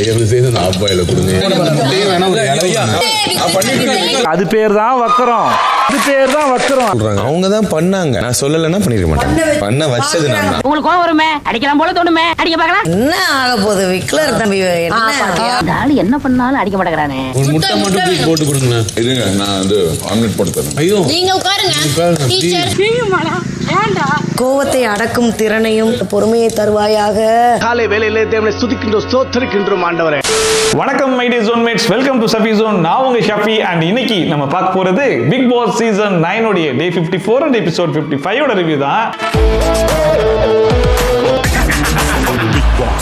தயவு செய்து அந்த ஆப்பாயில கொடுங்க. அது பேர் தான் வக்கரம். அது பேர் தான் வக்கரம். அவங்க தான் பண்ணாங்க, நான் சொல்லலைன்னா பண்ணிருக்க மாட்டேன். பண்ண வச்சது நான் தான். உங்களுக்கு கோவம் வருமே, அடிக்கலாம் போல தோணுமே, அடிக்க பார்க்கலாம். என்ன ஆக போகுது விக்லர் தம்பி? என்ன பண்ணாலும் அடிக்க மாட்டேங்கிறானே. ஒரு முட்டை மட்டும் please போட்டு கொடுங்க. இருங்க, நான் வந்து ஆம்லெட் போட்டு தரேன். ஐயோ, நீங்க உட்காருங்க. கோவத்தை அடக்கும் திறனையும் பொறுமையை தருவாயாக. காலை வேளையிலே தேவனை ஸ்துதிக்கின்றோம், ஸ்தோத்திரிக்கின்றோம் ஆண்டவரே. வணக்கம் my dear zone mates, welcome to Shafi zone. நான் உங்க ஷஃபி. அண்ட் இன்னைக்கு நம்ம பார்க்க போறது பிக் பாஸ் சீசன் 9 உடைய டே 54 அண்ட் எபிசோட் 55 ஓட ரிவ்யூ தான்.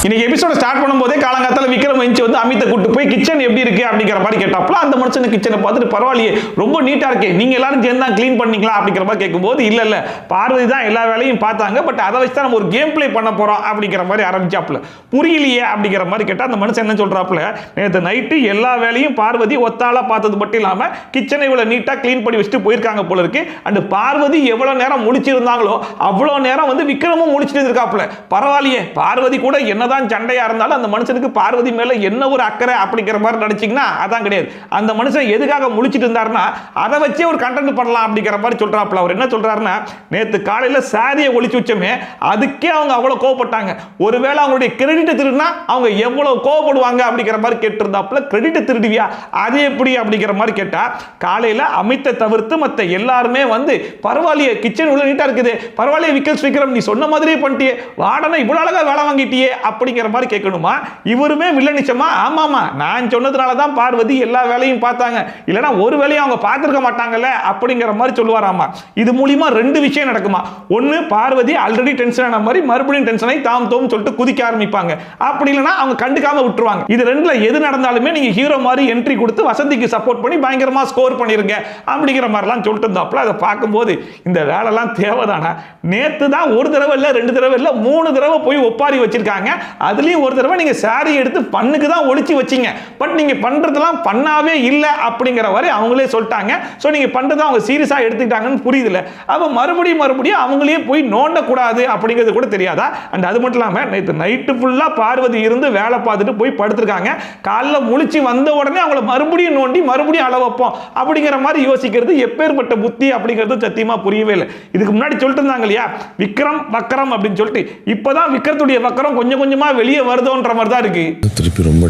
இன்னைக்கு எபிசோட ஸ்டார்ட் பண்ணும்போதே காலங்காத்தால விக்ரம் வந்து அமித்தை கூட்டு போய் கிச்சன் எப்படி இருக்கு அப்படிங்கிற மாதிரி கேட்டாப்ல. அந்த மனுஷன் கிச்சனை பார்த்துட்டு பரவாயில்லையே, ரொம்ப நீட்டா இருக்கு, நீங்க எல்லாரும் சேர்ந்து தான் க்ளீன் பண்ணீங்களா அப்படிங்கிற மாதிரி கேட்கும்போது இல்ல பார்வதி தான் எல்லா வேலையும் பார்த்தாங்க, பட் அதை வச்சு தான் நம்ம ஒரு கேம் பிளே பண்ண போறோம் அப்படிங்கிற மாதிரி ஆரம்பிச்சாப்ல. புரியலையே அப்படிங்கிற மாதிரி கேட்டா அந்த மனுஷன் என்ன சொல்றாப்ல, நேற்று நைட்டு எல்லா வேலையும் பார்வதி ஒத்தாளா பார்த்தது மட்டும் இல்லாம கிச்சனை இவ்வளவு நீட்டா க்ளீன் பண்ணி வச்சுட்டு போயிருக்காங்க போல இருக்கு. அண்ட் பார்வதி எவ்வளவு நேரம் முழிச்சிருந்தாங்களோ அவ்வளவு நேரம் வந்து விக்ரமும் முழிச்சிட்டு இருக்காப்ல. பரவாயில்லையே, பார்வதி கூட என்னதான் சண்டையா இருந்தாலும் அந்த மனுஷனுக்கு பார்வதி மேல என்ன ஒரு அக்கறை அப்படிங்கிற மாதிரி நினைச்சீங்கன்னா அதான் கிடையாது. அந்த மனுஷன் எதுக்காக முழிச்சிட்டு இருந்தாருன்னா அதை வச்சே ஒரு கண்டென்ட் பண்ணலாம் அப்படிங்கிற மாதிரி சொல்றாப்ல. அவர் என்ன சொல்றாருன்னா, நேத்து காலையில சாரியை ஒளிச்சு வச்சோமே அதுக்கே அவங்க அவ்வளவு கோவப்பட்டாங்க, ஒருவேளை அவங்களுடைய கிரெடிட் திருடினா அவங்க எவ்வளவு கோவப்படுவாங்க அப்படிங்கிற மாதிரி கேட்டிருந்தாப்ல. கிரெடிட் திருடுவியா, அது எப்படி அப்படிங்கிற மாதிரி கேட்டா, காலையில அமித்தை தவிர்த்து மத்த எல்லாருமே வந்து பரவாயில்லையே கிச்சன் உள்ள நீட்டா இருக்குது, பரவாயில்லையே விக்ரம் நீ சொன்ன மாதிரியே பண்ணிட்டியே, வாடனை இவ்வளவு அழகா வேலை வாங்கிட்டியே அப்படிங்கிற மாதிரி கேட்கணுமா. இவருமே வில்லனிச்சமா, ஆமாமா நான் சொன்னதுனால தான் பார்வதி எல்லா வேலையும் பார்த்தாங்க, இல்லனா ஒரு வேலையும் அவங்க பார்த்திருக்க மாட்டாங்கல்ல அப்படிங்கிற மாதிரி சொல்லுவாராமா. இது மூலமா ரெண்டு விஷயம் நடக்குமா. ஒன்னு, பார்வதி ஆல்ரெடி டென்ஷன் ஆன மாதிரி மறுபடியும் டென்ஷன் ஆகி தாம் தோம் சொல்லிட்டு குதிக்க ஆரம்பிப்பாங்க. அப்படி இல்லனா அவங்க கண்டுக்காம விட்டுருவாங்க. இது ரெண்டுல எது நடந்தாலுமே நீங்க ஹீரோ மாதிரி என்ட்ரி கொடுத்து வசந்திக்கு சப்போர்ட் பண்ணி பயங்கரமா ஸ்கோர் பண்ணிருங்க அப்படிங்கிற மாதிரிலாம் சொல்லிட்டு இருந்தாப்ல. அதை பார்க்கும்போது இந்த வேலைலாம் தேவைதானா? நேத்து தான் ஒரு தடவை இல்ல, ரெண்டு தடவை இல்ல, 3 தடவை போய் ஒப்பாரி வச்சிருக்காங்க. அதுலயும் ஒரு தடவை நீங்க சாரி எடுத்து பண்ணுக்கு தான் ஒளிச்சு வச்சீங்க, பட் நீங்க பண்றதெல்லாம் பண்ணாவே இல்ல அப்படிங்கிற வரை அவங்களே சொல்லிட்டாங்க. சோ நீங்க பண்றதை அவங்க சீரியஸா எடுத்துக்கிட்டாங்கன்னு புரியுதுல. அப்ப மறுபடியும் அவங்களே போய் நோண்ட கூடாது அப்படிங்கிறது கூட தெரியாதா? அண்ட் அது மட்டும் இல்லாம நேத்து நைட்டு ஃபுல்லா பார்வதி இருந்து வேலை பார்த்துட்டு போய் படுத்திருக்காங்க. காலைல முழிச்சு வந்த உடனே அவங்கள மறுபடியும் நோண்டி மறுபடியும் அள வைப்போம் அப்படிங்கிற மாதிரி யோசிக்கிறது எப்பேற்பட்ட புத்தி அப்படிங்கிறது சத்தியமா புரியவே இல்லை. இதுக்கு முன்னாடி சொல்லிட்டு இருந்தாங்க இல்லையா, விக்ரம் வக்கரம் அப்படின்னு சொல்லிட்டு, இப்பதான் விக்ரத்துடைய வக்கரம் கொஞ்சம் கொஞ்சமா வெளியே வருதோன்ற மாதிரி தான் இருக்கு. திருப்பி ரொம்ப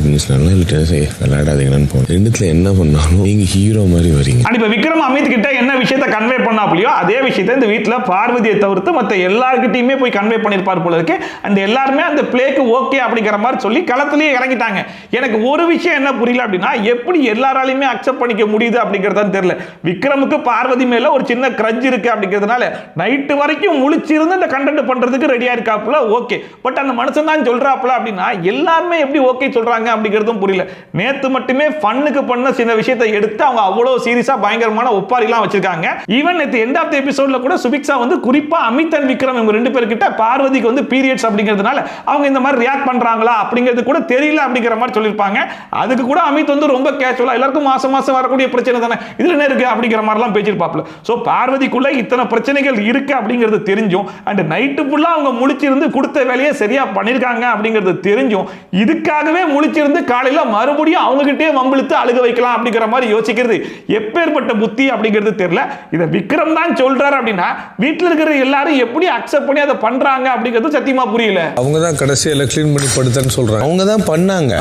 விளையாடாதீங்கன்னு போனேன். ரெண்டுத்துல என்ன பண்ணாலும் நீங்க ஹீரோ மாதிரி வரீங்க. இப்ப விக்ரம் அமித் கிட்ட என்ன விஷயத்தை கன்வே பண்ணாப்லையோ அதே விஷயத்தை இந்த வீட்டுல பார்வதியை தவிர்த்து மத்த எல்லார்கிட்டயுமே போய் கன்வே பண்ணிருப்பார் போல இருக்கு. அந்த எல்லாருமே அந்த பிளேக்கு ஓகே அப்படிங்கிற மாதிரி சொல்லி களத்திலேயே இறங்கிட்டாங்க. எனக்கு ஒரு விஷயம் என்ன புரியல அப்படின்னா, எப்படி எல்லாராலையுமே அக்செப்ட் பண்ணிக்க முடியுது அப்படிங்கறத தெரியல. விக்ரமுக்கு பார்வதி மேல ஒரு சின்ன கிரட்ஜ் இருக்கு அப்படிங்கிறதுனால நைட்டு வரைக்கும் முழிச்சிருந்து இந்த கண்டென்ட் பண்றதுக்கு ரெடியா இருக்காப்ல. ஓகே, பட் அந்த மனுஷன் தான் சொல்றாப்ல அப்படின்னா எல்லாருமே எப்படி ஓகே சொல்றாங்க அப்படிங்கிறதும் புரியல. நேத்து மட்டுமே ஃபன்னுக்கு பண்ண சில விஷயத்தை எடுத்து அவங்க அவ்வளவு சீரியஸா பயங்கரமான ஒப்பாரிலாம் வச்சிருக்காங்க. ஈவன் நேத்து எண்ட் ஆஃப் தி எபிசோட்ல கூட சுபிக்ஷா வந்து குறிப்பா அமித் அண்ட் விக்ரம் இவங்க ரெண்டு பேர்கிட்ட பார்வதிக்கு வந்து பீரியட்ஸ் அப்படிங்கிறதுனால அவங்க இந்த மாதிரி ரியாக்ட் பண்றாங்களா அப்படிங்கிறது கூட தெரியல அப்படிங்கிற மாதிரி சொல்லிருப்பாங்க. அதுக்கு கூட அமித் வந்து ரொம்ப கேஷுவலா எல்லாருக்கும் மாசம் மாசம் வரக்கூடிய பிரச்சனை தானே, இதுல என்ன இருக்கு அப்படிங்கிற மாதிரிலாம் பேசிருப்பாப்ல. சோ பார்வதிக்குள்ள இத்தனை பிரச்சனைகள் இருக்கு அப்படிங்கிறது தெரிஞ்சும் அண்ட் நைட்டு ஃபுல்லா அவங்க முழிச்சிருந்து கொடுத்த வேலையை சரியா பண்ணிருக்காங்க அப்படிங்கிறது தெரிஞ்சும் இதுக்காகவே முழிச்சிருந்து காலையில மறுபடியும் அவங்க கிட்டே வம்பிழுத்து அழுக வைக்கலாம் அப்படிங்கிற மாதிரி யோசிக்கிறது எப்பேற்பட்ட புத்தி அப்படிங்கிறது தெரியல. இதை விக்ரம் தான் சொல்றாரு அப்படின்னா வீட்டில் இருக்கிற எல்லாரும் எப்படி அக்செப்ட் பண்ணி அதை பண்றாங்க அப்படிங்கிறது சத்தியமா புரியல. அவங்க தான் கடைசியில க்ளீன் பண்ணி படுத்தன்னு சொல்றாங்க. அவங்க தான் பண்ணாங்க,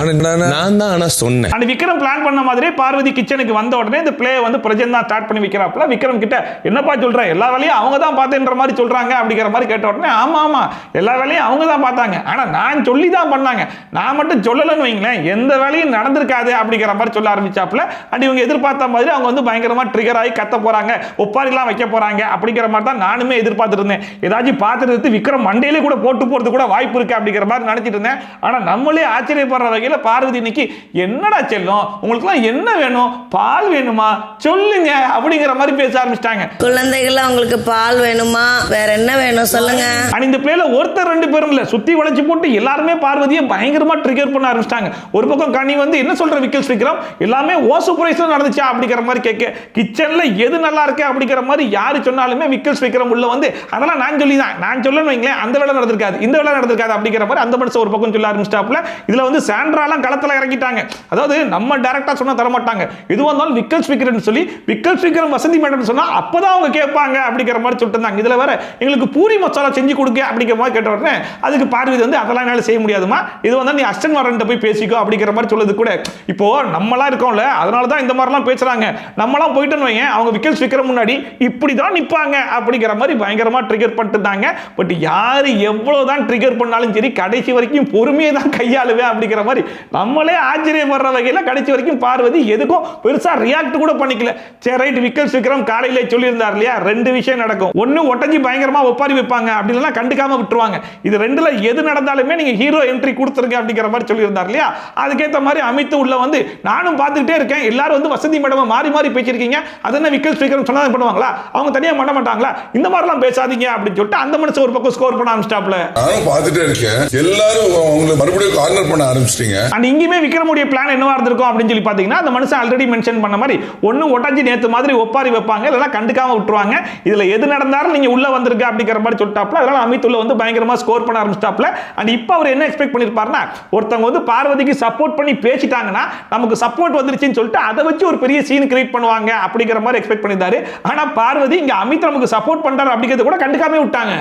நான் தான் ஆனா சொன்னேன். அந்த விக்ரம் பிளான் பண்ண மாதிரியே பார்வதி கிச்சனுக்கு வந்த உடனே இந்த பிளே வந்து பிரஜன் தான் ஸ்டார்ட் பண்ணி வைக்கிறாப்ல. விக்ரம் கிட்ட என்னப்பா சொல்ற, எல்லா வேலையும் அவங்க தான் பார்த்தேன்ற மாதிரி சொல்றாங்க அப்படிங்கிற மாதிரி கேட்ட உடனே ஆமா எல்லா வேலையும் அவங்க தான் பார்த்தாங்க, ஆனா நான் சொல்லி தான் பண்ணாங்க, நான் மட்டும் சொல்லலன்னு வைங்களேன் எந்த வேலையும் நடந்திருக்காது அப்படிங்கிற மாதிரி சொல்ல ஆரம்பிச்சாப்ல. அண்ட் இவங்க எதிர்பார்த்த மாதிரி அவங்க வந்து பயங்கரமா ட்ரிகர் ஆகி கத்த போறாங்க, ஒப்பாரிலாம் வைக்க போறாங்க அப்படிங்கிற மாதிரி தான் நானுமே எதிர்பார்த்துட்டு இருந்தேன். ஏதாச்சும் பார்த்துட்டு விக்ரம் மண்டையிலே கூட போட்டு போறது கூட வாய்ப்பு இருக்கு அப்படிங்கிற மாதிரி நினைச்சிட்டு இருந்தேன். ஆனா நம்மளே ஆச்சரியப்படுற வகையில பார்வதி இன்னைக்கு என்னடா செல்லும் உங்களுக்குலாம் என்ன வேணும், பால் வேணுமா சொல்லுங்க அப்படிங்கிற மாதிரி பேச ஆரம்பிச்சிட்டாங்க. குழந்தைகள் அவங்களுக்கு பால் வேணுமா, வேற என்ன வேணும் சொல்லுங்க. இந்த பிளேல ஒருத்தர் ரெண்டு பேரும் இல்ல, சுத்தி வளைச்சு போட்டு போட்டு எல்லாருமே பார்வதியை பயங்கரமா ட்ரிகர் பண்ண ஆரம்பிச்சிட்டாங்க. ஒரு பக்கம் கனி வந்து என்ன சொல்ற விக்கல் விக்ரம் எல்லாமே ஓ சூப்பர்வைஸ்ல நடந்துச்சா அப்படிங்கிற மாதிரி கேட்க, கிச்சன்ல எது நல்லா இருக்கு அப்படிங்கிற மாதிரி யாரு சொன்னாலுமே விக்கல் விக்ரம் உள்ள வந்து அதெல்லாம் நான் சொல்லிதான், நான் சொல்லணும் வைங்களேன், அந்த வேலை நடந்திருக்காது இந்த வேலை நடந்திருக்காது அப்படிங்கிற மாதிரி அந்த மனுஷன் ஒரு பக்கம் சொல்ல ஆரம்பிச்சிட்டாப்ல. இதுல வந்து சாண்ட்ராலாம் களத்துல இறங்கிட்டாங்க. அதாவது நம்ம டைரக்டா சொன்னா தர மாட்டாங்க, எதுவா இருந்தாலும் விக்கல் விக்ரம் சொல்லி விக்கல் விக்ரம் வசந்தி மேடம் சொன்னா அப்பதான் அவங்க கேட்பாங்க அப்படிங்கிற மாதிரி சொல்லிட்டு இருந்தாங்க. இதுல வேற எங்களுக்கு பூரி மசாலா செஞ்சு கொடுக்க அப்படிங்கிற மாதிரி கேட்ட உடனே அதுக்கு பார்வதி வந்து அதெல்லாம் என்னால செய்ய முடியாதுமா, இது வந்து நீ அஸ்டன் மாரன்ட்ட போய் பேசிக்கோ அப்படிங்கிற மாதிரி சொல்லுது கூட. இப்போ நம்மளா இருக்கோம்ல, அதனால தான் இந்த மாதிரிலாம் பேசுறாங்க. நம்மளாம் போயிட்டோன்னு வைங்க, அவங்க விக்கல் விக்ரம் முன்னாடி இப்படி தான் நிப்பாங்க அப்படிங்கிற மாதிரி பயங்கரமா ட்ரிகர் பண்ணிட்டு இருந்தாங்க. பட் யாரு எவ்வளவுதான் ட்ரிகர் பண்ணாலும் சரி கடைசி வரைக்கும் பொறுமையை தான் கையாளுவேன் அப்படிங்கிற மாதிரி நம்மளே ஆச்சரியப்படுற வகையில் கடைசி வரைக்கும் பார்வதி எதுக்கும் பெருசா ரியாக்ட் கூட பண்ணிக்கல. சரி ரைட், விக்கல் விக்ரம் காலையில சொல்லியிருந்தார் இல்லையா, ரெண்டு விஷயம் நடக்கும். ஒன்னு ஒட்டஞ்சி பயங்கரமா ஒப்பாரி வைப்பாங்க, அப்படிலாம் கண்டுக்காம விட்டுருவாங்க. இது ரெண்டுல எது நடந்தாலுமே நீங்க ஹீரோ என்ட்ரி கொடுத்துருங்க அப்படிங்கிற மாதிரி சொல்லியிருந்தார் இல்லையா. அதுக்கேற்ற மாதிரி அமித் உள்ள வந்து நானும் பார்த்துக்கிட்டே இருக்கேன், எல்லாரும் வந்து வசந்தி மேடம் மாறி மாறி பேசிருக்கீங்க, அது என்ன விக்கல் விக்ரம் சொன்னா பண்ணுவாங்களா, அவங்க தனியா பண்ண மாட்டாங்களா, இந்த மாதிரிலாம் பேசாதீங்க அப்படின்னு சொல்லிட்டு அந்த மனுஷன் ஒரு பக்கம் ஸ்கோர் பண்ண ஆரம்பிச்சிட்டாப்ல. நானும் பார்த்துட்டே இருக்கேன், எல்லாரும் அவங்களை மறுபடியும் கார்னர் பண்ண ஆரம்பிச்சிட்டீங்க. அண்ட் இங்கேயுமே விக்ரமுடைய பிளான் என்னவா இருந்திருக்கும் அப்படின்னு சொல்லி பாத்தீங்கன்னா, அந்த மனுஷன் ஆல்ரெடி மென்ஷன் பண்ண மாதிரி ஒன்னு ஒட்டாஞ்சி நேத்து மாதிரி ஒப்பாரி வைப்பாங்க, இல்லைன்னா கண்டுக்காம விட்டுருவாங்க. இதுல எது நடந்தாலும் நீங்க உள்ள வந்திருக்க அப்படிங்கிற மாதிரி சொல்லிட்டாப்ல. அதனால அமித் உள்ள வந்து பயங்கரமா ஸ்கோர் பண்ண ஆரம்பிச்சிட்டாப்ல. அண்ட் இப்போ அவர் என்ன எக்ஸ்பெக்ட் பண்ணிருப்பாருன்னா, ஒருத்தவங்க வந்து பார்வதிக்கு சப்போர்ட் பண்ணி பேசிட்டாங்கன்னா நமக்கு சப்போர்ட் வந்துருச்சுன்னு சொல்லிட்டு அதை வச்சு ஒரு பெரிய சீன் கிரியேட் பண்ணுவாங்க அப்படிங்கிற மாதிரி எக்ஸ்பெக்ட் பண்ணிருந்தாரு. ஆனா பார்வதி இங்க அமித் நமக்கு சப்போர்ட் பண்றாரு அப்படிங்கிறது கூட கண்டுக்காம விட்டாங்க.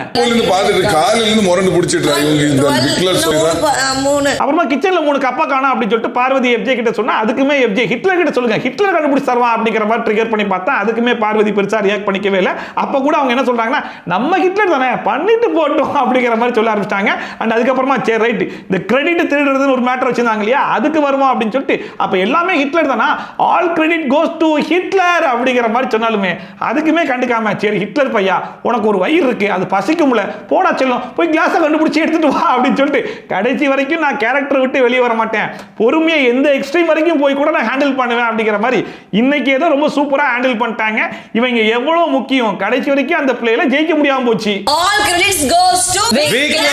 காலையில இருந்து முரண்டு பிடிச்சிட்டு அப்புறமா கிச்சன்ல 3 கப்பா காணோம் அப்படின்னு சொல்லிட்டு பார்வதி எஃப்ஜே கிட்ட சொன்னா, அதுக்குமே எஃப்ஜே ஹிட்லர் கிட்ட சொல்லுங்க, ஹிட்லர் கண்டுபிடிச்சு தருவான் அப்படிங்கிற மாதிரி ட்ரிகர் பண்ணி பார்த்தா அதுக்குமே பார்வதி பெருசா ரியாக்ட் பண்ணிக்கவே இல்லை. அப்ப கூட அவங்க என்ன சொல்றாங்கன்னா, நம்ம ஹிட்லர் தானே பண்ணிட்டு போட்டோம் அப்படிங்கிற மாதிரி சொல்ல ஆரம்பிச்சிட்டாங்க. அண்ட் அதுக்கப்புறமா சரி ரைட், இந்த கிரெடிட் திருடுறதுன்னு ஒரு மேட்டர் வச்சிருந்தாங்க இல்லையா, அதுக்கு வருமா அப்படின்னு சொல்லிட்டு அப்ப எல்லாமே ஹிட்லர் தானா, all credit goes to Hitler அப்படிங்கிற மாதிரி சொன்னாலுமே அதுக்குமே கண்டுக்காம, சரி ஹிட்லர் பையா உனக்கு ஒரு வயிறு இருக்கு, அது பசிக்கும்ல, போடா செல்லும் போய் கிளாஸை கண்டுபிடிச்சி எடுத்துட்டு வா அப்படின்னு சொல்லிட்டு கடைசி வரைக்கும் நான் கேரக்டர் விட்டு வெளியே வர மாட்டேன், பொறுமையை எந்த எக்ஸ்ட்ரீம் வரைக்கும் போய் கூட நான் ஹேண்டில் பண்ணுவேன் அப்படிங்கிற மாதிரி இன்னைக்கு ஏதோ ரொம்ப சூப்பரா ஹேண்டில் பண்ணிட்டாங்க. இவங்க எவ்வளவு முக்கியம், கடைசி வரைக்கும் அந்த பிளேல ஜெயிக்க முடியாம போச்சு. All credits goes to Vikram.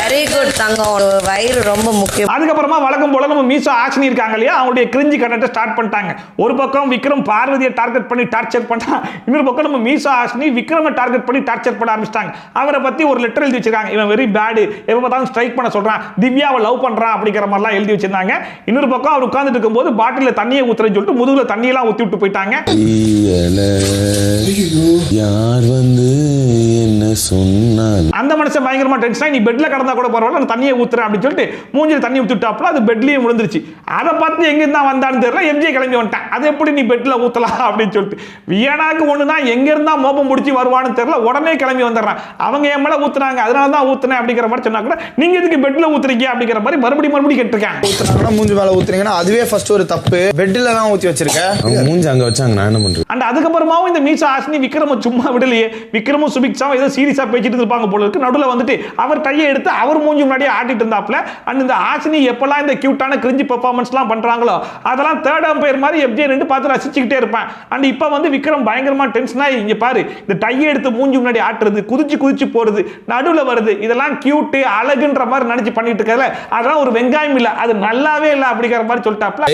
Very good தங்கம், வயிறு ரொம்ப முக்கியம். அதுக்கப்புறமா வழக்கம் போல நம்ம மீசோ ஆக்ஷன் இருக்காங்க இல்லையா, அவங்களுடைய கிரிஞ்சி கண்டென்ட் ஸ்டார்ட் பண்ணிட்டாங்க. ஒரு பக்கம் விக்ரம் பார்வதியை டார்கெட் பண்ணி டார்ச்சர் பண்ணா, இன்னொரு பக்கம் நம்ம மீசோ ஆக்ஷனி விக்ரமை டார்கெட் பண்ணி டார்ச்சர் பண்ண ஆரம்பிச்சிட்டாங்க. அவரை பத்தி ஒரு லெட்டர் எழுதி வச்சிருக்காங்க, இவன் வெரி பேட், எப்ப பார்த்தாலும் ஸ்ட்ரைக் பண்ண சொல்றான், திவ்யாவை லவ் பண்றான் அப்படிங்கிற மாதிரிலாம் எழுதி வச்சிருந்தாங்க. இன்னொரு பக்கம் அவர் உட்கார்ந்துட்டு இருக்கும்போது பாட்டில தண்ணியை ஊத்துறேன்னு சொல்லிட்டு முதுகுல தண்ணியெல்லாம் ஊத்தி விட்டு போயிட்டாங்க. யார் வந்து என்ன சொன்னால் அந்த மனுஷன் பயங்கரமா டென்ஷன், நீ பெட்ல கடந்தா கூட பரவாயில்ல, நான் தண்ணியை ஊத்துறேன் அப்படின்னு சொல்லிட்டு மூஞ்சில தண்ணி ஊத்திட்டாப்ல, அது பெட்லயே விழுந்துருச்சு. அதை பார்த்து எங்க இருந்தா வந்தான்னு தெரியல, எம்ஜே கிளம்பி வந்துட்டான், அது எப்படி நீ பெட்ல ஊத்தலாம் அப்படின்னு சொல்லிட்டு. வியனாக்கு ஒண்ணுதான், எங்க இருந்தா மோப்பம் முடிச்சு வருவான்னு தெரியல, உடனே கிளம்பி வந்துடுறான். அவங்க என் மேல ஊத்துனாங்க, அதனால தான் ஊத்துனேன் அப்படிங்கிற மாதிரி சொன்னா கூட, நீங்க எதுக்கு பெட்ல ஊத்துறீங்க அப்படிங்கிற மாதிரி மறுபடியும் கேட்டிருக்கேன். ஊத்துனாங்கன்னா மூஞ்சி மேல ஊத்துறீங்கன்னா அதுவே ஃபர்ஸ்ட் ஒரு தப்பு, பெட்ல தான் ஊத்தி வச்சிருக்கேன், மூஞ்சி அங்க வச்சாங்க, நான் என்ன பண்றேன். அண்ட் அதுக்கப்புறமாவும் இந்த மீசா ஆசினி விக்ரம சும்மா விடலையே, விக்ரமும் சுபிக்ஷாவும் ஏதோ சீரியஸா பேசிட்டு இருப்பாங்க போல இருக்கு. நடுவில் வந்துட்டு அவர் கையை எடுத்து அவர் மூஞ்சி முன்னாடியே ஆட்டிட்டு இருந்தாப்ல. அண்ட் இந்த ஆசினி எப்பெல்லாம் இந்த கியூட்டான கிரிஞ்சி பெர்ஃபார்மன்ஸ்லாம் பண்றாங்களோ அதெல்லாம் தேர்ட் அம்பையர் மாதிரி எஃப்ஜே நின்று பார்த்து ரசிச்சுக்கிட்டே இருப்பேன். அண்ட் இப்போ வந்து விக்ரம் பயங்கரமா டென்ஷனா, இங்க பாரு இந்த டையை எடுத்து மூஞ்சி முன்னாடி ஆட்டுறது, குதிச்சு போறது, நடுவில் வருது, இதெல்லாம் கியூட் அழகுன்ற மாதிரி நினைச்சு பண்ணிட்டு இருக்கல, அதெல்லாம் ஒரு வெங்காயம் இல்ல, அது நல்லாவே இல்ல அப்படிங்கிற மாதிரி சொல்லிட்டாப்ல.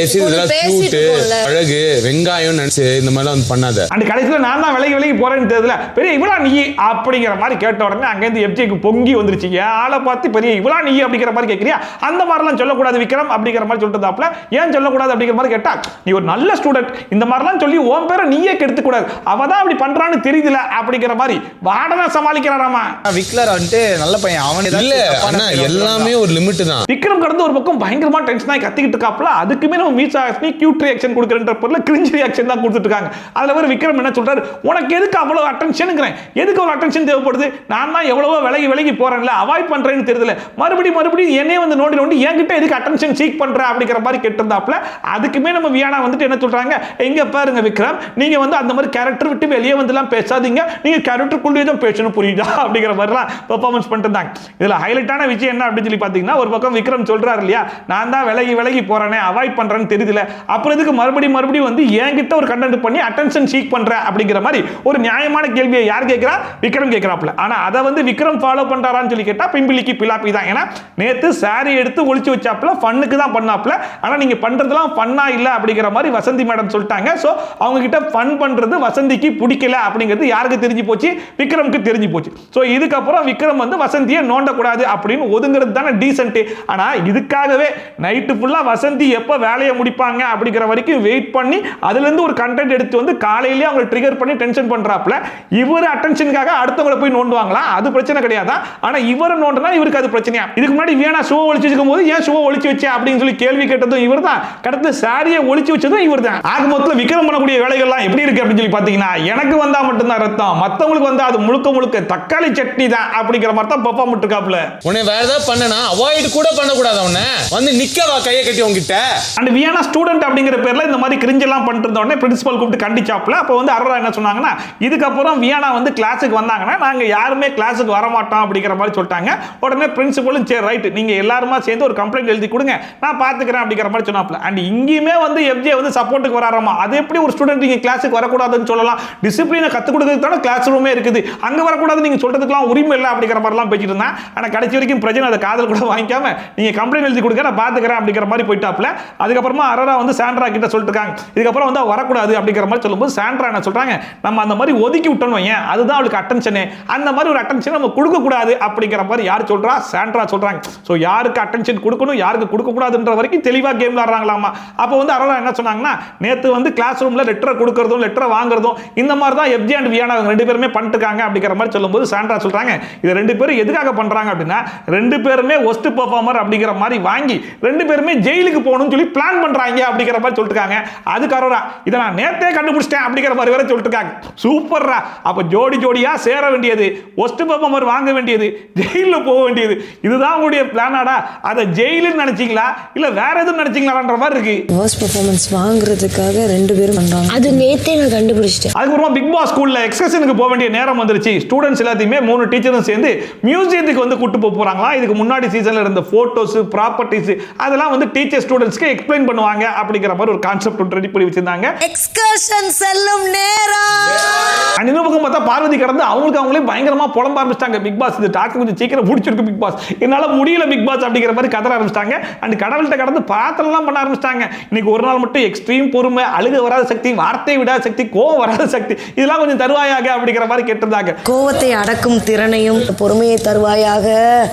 அழகு வெங்காயம் நினைச்சு இந்த மாதிரி வந்து பண்ணாத. அண்ட் கடைசியில் நான் தான் விலகி போறேன்னு தெரியல, பெரிய இவ்வளோ நீ அப்படிங்கிற மாதிரி கேட்ட உடனே அங்கேருந்து எஃப்ஜேக்கு பொங்கி வந்துருச்சு. ஆளை பார்த்து பெரிய இவ்வளோ நீ அப்படிங்கிற மாதிரி கேட்குறியா, அந்த மாதிரிலாம் சொல்லக்கூடாது விக்ரம் அப்படிங்கிற மாதிரி சொல்லிட்டு ஏன் சொல்லக்கூடாது அப்படிங்கிற மாதிரி கேட்டா, நீ ஒரு நல்ல ஸ்டூடெண்ட், இந்த மாதிரிலாம் சொல்லி உன் பேரை நீயே கெடுத்து கூடாது, அவ தான் அப்படி பண்றான்னு தெரியுதுல அப்படிங்கிற மாதிரி வாடனா சமாளிக்கிறாராமா. விக்லர் வந்துட்டு நல்ல பையன், அவன் இல்ல எல்லாமே ஒரு லிமிட் தான். விக்ரம் கடந்து ஒரு பக்கம் பயங்கரமா டென்ஷன் ஆகி கத்திக்கிட்டு இருக்காப்ல, அதுக்குமே நம்ம மீசா ஆக்ஷனி கியூட் ரியாக்ஷன் கொடுக்குறன்ற பொருள் கிரிஞ்சி ரியாக்ஷன் தான் கொடுத்துட்டு இருக்காங்க. அதுல ஒரு விக்ரம் என்ன சொல்றாரு, உனக்கு எதுக்கு அவ்வளவு அட்டென்ஷனுங்கிறேன், எதுக்கு அவ்வளவு அட்டென்ஷன் தேவைப்படுது, நான் தான் எவ்வளவோ விலகி போறேன்ல, அவாய்ட் பண்றேன்னு தெரியல, மறுபடியும் என்னையே வந்து நோண்டி என்கிட்ட எதுக்கு அட்டென்ஷன் சீக் பண்ற அப்படிங்கிற மாதிரி கேட்டிருந்தாப்ல. அதுக்குமே நம்ம வியானா வந்துட்டு என்ன சொல்றாங்க, எங்க பாருங்க விக்ரம், நீங்க வந்து அந்த மாதிரி கேரக்டர் விட்டு வெளியே வந்துலாம் பேசாதீங்க, நீங்க கேரக்டருக்குள்ளேயே தான் பேசணும் புரியுதா அப்படிங்கிற மாதிரிலாம் பெர்ஃபார்மன்ஸ் பண்ணிட்டு இருந்தாங்க. இதுல ஹைலைட்டான விஷயம் என்ன அப்படின்னு சொல்லி பாத்தீங்கன்னா, ஒரு பக்கம் விக்ரம் சொல்றாரு இல்லையா, நான் தான் விலகி போறேனே, அவாய்ட் பண்றேன்னு தெரியல, அப்புறம் இதுக்கு மறுபடியும் வந்து என்கிட்ட ஒரு கண்டென்ட் பண்ணி அட்டென்ஷன் சீக் பண்ற அப்படிங்கிற மாதிரி ஒரு நியாயமான கேள்வியை யார் கேட்கிறா, விக்ரம் கேட்கிறாப்ல. ஆனா அதை வந்து விக்ரம் ஃபாலோ பண்றாரான்னு சொல்லி கேட்டா பிம்பிளிக்கு பிலா காப்பி தான். ஏன்னா நேத்து சாரி எடுத்து ஒளிச்சு வச்சாப்ல ஃபன்னுக்கு தான் பண்ணாப்ல. ஆனா நீங்க பண்றதெல்லாம் ஃபன்னா இல்ல அப்படிங்கிற மாதிரி வசந்தி மேடம் சொல்லிட்டாங்க. சோ அவங்க கிட்ட ஃபன் பண்றது வசந்திக்கு பிடிக்கல அப்படிங்கிறது யாருக்கு தெரிஞ்சு போச்சு? விக்ரமுக்கு தெரிஞ்சு போச்சு. சோ இதுக்கப்புறம் விக்ரம் வந்து வசந்தியை நோண்டக்கூடாது அப்படின்னு ஒதுங்கிறது தானே டீசென்ட். ஆனா இதுக்காகவே நைட்டு ஃபுல்லா வசந்தி எப்ப வேலையை முடிப்பாங்க அப்படிங்கிற வரைக்கும் வெயிட் பண்ணி அதுல இருந்து ஒரு கண்டென்ட் எடுத்து வந்து காலையிலேயே அவங்க ட்ரிகர் பண்ணி டென்ஷன் பண்றாப்ல. இவர் அட்டென்ஷனுக்காக அடுத்தவங்களை போய் நோண்டுவாங்களா? அது பிரச்சனை கிடையாதா? ஆனா இவரை நோண்டனா இவருக்கு அது பிரச்சனையா? இதுக்கு முன்னாடி வீணா ஷோ ஒளிச்சு வச்சுக்கும் போது ஏன் ஷோ ஒளிச்சு வச்சே அப்படின்னு சொல்லி கேள்வி கேட்டதும் இவர் தான். கடத்த சாரியை ஒளிச்சு வச்சதும் இவர் தான். ஆக மொத்தத்தில் விக்ரம் பண்ணக்கூடிய வேலைகள்லாம் எப்படி இருக்கு அப்படின்னு சொல்லி பாத்தீங்கன்னா, எனக்கு வந்தா மட்டும்தான் ரத்தம், மத்தவங்களுக்கு வந்தா அது முழுக்க முழுக்க தக்காளி சட்னி தான் அப்படிங்கிற மாதிரி தான் பெர்ஃபார்ம் பண்ணிருக்காப்ல. உன்னை வேற ஏதாவது பண்ணனா அவாய்ட் கூட பண்ண கூடாது. அவனை வந்து நிக்கவா கையை கட்டி உங்ககிட்ட. அண்ட் வியானா ஸ்டூடெண்ட் அப்படிங்கிற பேர்ல இந்த மாதிரி கிரிஞ்ச் எல்லாம் பண்ணிட்டு இருந்த உடனே பிரின்சிபல் கூப்பிட்டு கண்டிச்சாப்ல. அப்போ வந்து அரோரா என்ன சொன்னாங்கன்னா, இதுக்கப்புறம் வியானா வந்து கிளாஸுக்கு வந்தாங்கன்னா நாங்க யாருமே கிளாஸுக்கு வர மாட்டோம் அப்படிங்கிற மாதிரி சொல்லிட்டாங்க. உடனே பிரின்சிபலும் சரி ரைட் நீங்க எல்லாருமா சேர்ந்து ஒரு கம்ப்ளைண்ட் எழுதி கொடுங்க நான் பாத்துக்கிறேன் அப்படிங்கிற மாதிரி சொன்னாப்ல. அண்ட் இங்கேயுமே வந்து எஃப்ஜே வந்து சப்போர்ட்டுக்கு வராராமா. அது எப்படி ஒரு ஸ்டூடெண்ட் நீங்க கிளாஸுக்கு வரக்கூடாதுன்னு சொல்லலாம்? டிசிப்ளினை கத்துக் கொடுக்கிறது தானே கிளாஸ் ரூமே இருக்குது, அங்க வரக்கூடாது நீங்க சொல்றதுக்குலாம் உரிமை இல்லை அப்படிங்கிற மாதிரிலாம் பேசிட்டு இருந்தான். ஆனா கடைசி வரைக்கும் பிரச்சனை அதை காதல் கூட வாங்கிக்காம நீங்க கம்ப்ளைண்ட் எழுதி கொடுங்க நான் பாத்துக்கிறேன் அப்படிங்கிற மாதிரி போயிட்டாப்ல. அதுக்கப்புறமா அரோரா வந்து சாண்ட்ரா கிட்ட சொல்லிட்டு இருக்காங்க இதுக்கப்புறம் வந்து வரக்கூடாது அப்படிங்கிற மாதிரி சொல்லும்போது சாண்ட்ரா என்ன சொல்றாங்க, நம்ம அந்த மாதிரி ஒதுக்கி விட்டோம் ஏன் அதுதான் அவளுக்கு அட்டென்ஷனே, அந்த மாதிரி ஒரு அட்டென்ஷன் நம்ம கொடுக்க கூடாது அப்படிங்கிற மாதிரி யார் சொல்றா? சாண்ட்ரா சொல்றாங்க. சோ யாருக்கு அட்டென்ஷன் கொடுக்கணும் யாருக்கு கொடுக்க கூடாதுன்ற வரைக்கும் தெளிவா கேம் விளையாடுறாங்களாமா. அப்போ வந்து அரோரா என்ன சொன்னாங்கன்னா, நேத்து வந்து கிளாஸ் ரூம்ல லெட்டரை கொடுக்கறதும் லெட்டரை வாங்குறதும் இந்த மாதிரி தான் எஃப்ஜே அண்ட் வியானா ரெண்டு பேருமே பண்ணிட்டு இருக்காங்க அப்படிங்கிற மாதிரி சொல்லும்போது சாண்ட்ரா சொல்றாங்க இது ரெண்டு பேரும் எதுக்காக பண்றாங்க அப்படின்னா, ரெண்டு பேருமே ஒஸ்ட் பெர்ஃபார்மர் அப்படிங்கிற மாதிரி வாங்கி ரெண்டு பேருமே ஜெயிலுக்கு போகணும்னு சொல்லி பிளான் பண்றாங்க அப்படிங்கிற மாதிரி சொல்லிட்டு இருக்காங்க. அதுக்கு அரோரா இதை நான் நேத்தே கண்டுபிடிச்சிட்டேன் அப்படிங்கிற மாதிரி வேற சொல்லிட்டு இருக்காங்க. சூப்பர்ரா. அப்ப ஜோடி ஜோடியா சேர வேண்டியது, ஒஸ்ட் பெர்ஃபார்மர் வாங்க வேண்டியது, ஜெயிலில் போக வேண்டியது, இதுதான் உங்களுடைய பிளானாடா? அதை ஜெயிலுன்னு நினைச்சீங்களா இல்ல வேற எதுவும் நினைச்சீங்களான்ற மாதிரி இருக்கு. ஃபர்ஸ்ட் பெர்ஃபார்மன்ஸ் வாங்குறதுக்காக ரெண்டு பேரும் பண்றாங்க. அது நேத்தே நான் கண்டுபிடிச்சிட்டேன். அதுக்கப்புறமா பிக் பாஸ் ஸ்கூல்ல எக்ஸ்கர்ஷனுக்கு போக வேண்டிய நேரம் வந்துருச்சு. ஸ்டூடெண்ட்ஸ் எல்லாத்தையுமே 3 டீச்சரும் சேர்ந்து மியூசியத்துக்கு வந்து கூட்டு போக போறாங்களா. இதுக்கு முன்னாடி சீசன்ல இருந்த போட்டோஸ் ப்ராப்பர்ட்டிஸ் அதெல்லாம் வந்து டீச்சர் ஸ்டூடெண்ட்ஸ்க்கு எக்ஸ்பிளைன் பண்ணுவாங்க அப்படிங்கிற மாதிரி ஒரு கான்செப்ட் ஒன்று ரெடி பண்ணி வச்சிருந்தாங்க. எக்ஸ்கர்ஷன் செல்லும் நேரம். இன்னொரு பக்கம் பார்த்தா பார்வதி கடந்து அவங்களே பயங்கரமா புலம்ப ஆரம்பிச்சிட்டாங்க. பிக் பாஸ் இந்த டாக்கு கொஞ்சம் சீக்கிரம் முடிச்சிருக்கு பிக் பாஸ், என்னால முடியல பிக் பாஸ் அப்படிங்கிற மாதிரி கதற ஆரம்பிச்சிட்டாங்க. அண்ட் கடவுள்கிட்ட கடந்து பிரார்த்தனைலாம் பண்ண ஆரம்பிச்சிட்டாங்க. இன்னைக்கு ஒரு நாள் மட்டும் எக்ஸ்ட்ரீம் பொறுமை, அழுக வராத சக்தி, வார்த்தை விடாத சக்தி, கோவம் வராத சக்தி, இதெல்லாம் கொஞ்சம் தருவாயாக அப்படிங்கிற மாதிரி கேட்டிருந்தாங்க. கோவத்தை அடக்கும் திறனையும் பொறுமையை தருவாயாக.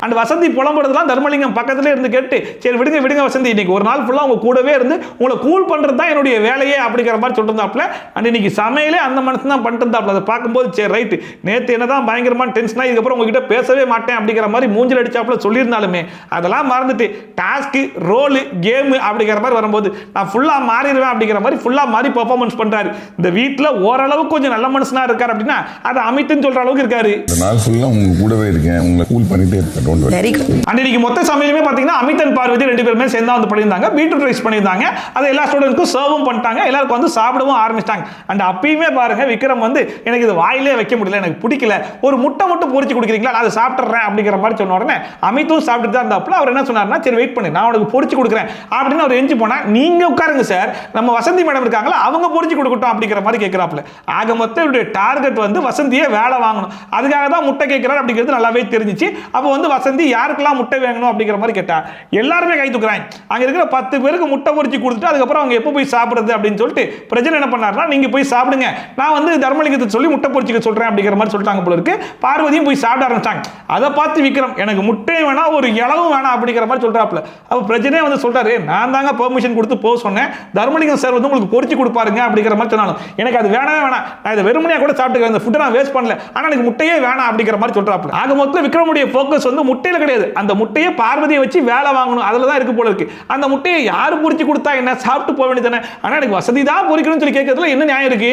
அண்ட் வசந்தி புலம்புறதுலாம் தர்மலிங்கம் பக்கத்துல இருந்து கேட்டு சரி விடுங்க விடுங்க வசந்தி இன்னைக்கு ஒரு நாள் ஃபுல்லா உங்க கூடவே இருந்து உங்களை கூல் பண்றது தான் என்னுடைய வேலையே அப்படிங்கிற மாதிரி சொல்லிருந்தாப்ல. அண்ட் இன்னைக்கு சமையலே அந்த மனுஷன் தான் பண்ணிட்டு இருந்தாப்ல. அதை பார்க்கும்போது சரி ரைட் நேத்து என்னதான் பயங்கரமான டென்ஷனா இதுக்கப்புறம் உங்ககிட்ட பேசவே மாட்டேன் அப்படிங்கிற மாதிரி மூஞ்சில் அடிச்சாப்ல சொல்லியிருந்தாலுமே அதெல்லாம் மறந்துட்டு டாஸ்க் ரோல் கேம் அப்படிங்கிற மாதிரி வரும்போது நான் ஃபுல்லா மாறிடுவேன் அப்படிங்கிற மாதிரி ஃபுல்லா மாறி பெர்ஃபார்மன்ஸ் பண்றாரு. இந்த வீட்டில் ஓரளவுக்கு கொஞ்சம் நல்ல மனுஷனா இருக்காரு அப்படின்னா அது அமித்னு சொல்ற அளவுக்கு இருக்காரு. நான் ஃபுல்லா உங்க கூடவே இருக்கேன், உங்களை கூல் பண்ணிட்டே இருக்கேன். Very good. அன்னைக்கு மொத்த சமையலுமே பாத்தீங்கன்னா அமித் அண்ட் பார்வதி ரெண்டு பேருமே சேர்ந்து வந்து பண்ணியிருந்தாங்க. பீட்ரூட் ரைஸ் பண்ணியிருந்தாங்க. அதை எல்லா ஸ்டூடெண்ட்ஸ்க்கும் சர்வும் பண்ணிட்டாங்க. எல்லாருக்கும் வந்து சாப்பிடவும் ஆரம்பிச்சிட்டாங்க. அண்ட் அப்பயுமே பாருங்க விக்ரம் வந்து எனக்கு இது வாயிலே வைக்க முடியல, எனக்கு பிடிக்கல, ஒரு முட்டை மட்டும் பொரிச்சு கொடுக்குறீங்களா அதை சாப்பிட்றேன் அப்படிங்கிற மாதிரி சொன்ன உடனே அமித்தும் சாப்பிட்டு தான் இருந்தாப்புல. அவர் என்ன சொன்னார்னா சரி வெயிட் பண்ணு நான் உனக்கு பொரிச்சு கொடுக்குறேன் அப்படின்னு அவர் எஞ்சி போனா நீங்க உட்காருங்க சார் நம்ம வசந்தி மேடம் இருக்காங்களா அவங்க பொரிச்சு கொடுக்கட்டும் அப்படிங்கிற மாதிரி கேட்கிறாப்புல. ஆக மொத்தம் இவருடைய டார்கெட் வந்து வசந்தியை வேலை வாங்கணும், அதுக்காக தான் முட்டை கேட்கிறார் அப்படிங்கிறது நல்லாவே தெரிஞ்சிச்சு. அப்போ வந்து வசந்தி யாருக்கெல்லாம் முட்டை வேணும் அப்படிங்கிற மாதிரி கேட்டா எல்லாருமே கை தூக்குறாங்க. அங்க இருக்கிற 10 பேருக்கு முட்டை பொரிச்சு கொடுத்துட்டு அதுக்கப்புறம் அவங்க எப்போ போய் சாப்பிடுறது அப்படின்னு சொல்லிட்டு பிரஜன் என்ன பண்ணாருன்னா நீங்க போய் சாப்பிடுங்க நான் வந்து தர்மலிங்கத்தை சொல்லி முட்டை பொரிச்சுக்க சொல்றேன் அப்படிங்கிற மாதிரி சொல்லிட்டாங்க போல இருக்கு. பார்வதியும் போய் சாப்பிட ஆரம்பிச்சாங்க. அதை பார்த்து விக்ரம் எனக்கு முட்டை வேணா ஒரு இளவும் வேணாம் அப்படிங்கிற மாதிரி சொல்றாப்புல. அப்ப பிரஜனே வந்து சொல்றாரு நான் தாங்க பெர்மிஷன் கொடுத்து போக சொன்னேன், தர்மலிங்கம் சார் வந்து உங்களுக்கு பொரிச்சு கொடுப்பாருங்க அப்படிங்கிற மாதிரி சொன்னாலும் எனக்கு அது வேணவே வேணாம், நான் இதை வெறுமனையா கூட சாப்பிட்டுக்கிறேன், இந்த ஃபுட்டை நான் வேஸ்ட் பண்ணல, ஆனா எனக்கு முட்டையே வேணாம் அப்படிங்கிற மாதிரி சொல்றாப்புல. ஆக மொத்தம் விக்ரமுடைய ஃபோக்கஸ் வந்து முட்டையில கிடையாது, அந்த முட்டையை பார்வதியை வச்சு வேலை வாங்கணும் அதுல தான் இருக்கு போல இருக்கு. அந்த முட்டையை யாரு பொரிச்சு கொடுத்தா என்ன சாப்பிட்டு போக வேண்டியதானே, ஆனா எனக்கு வசதி தான் பொரிக்கணும்னு சொல்லி கேட்கறதுல என்ன நியாயம் இருக்கு?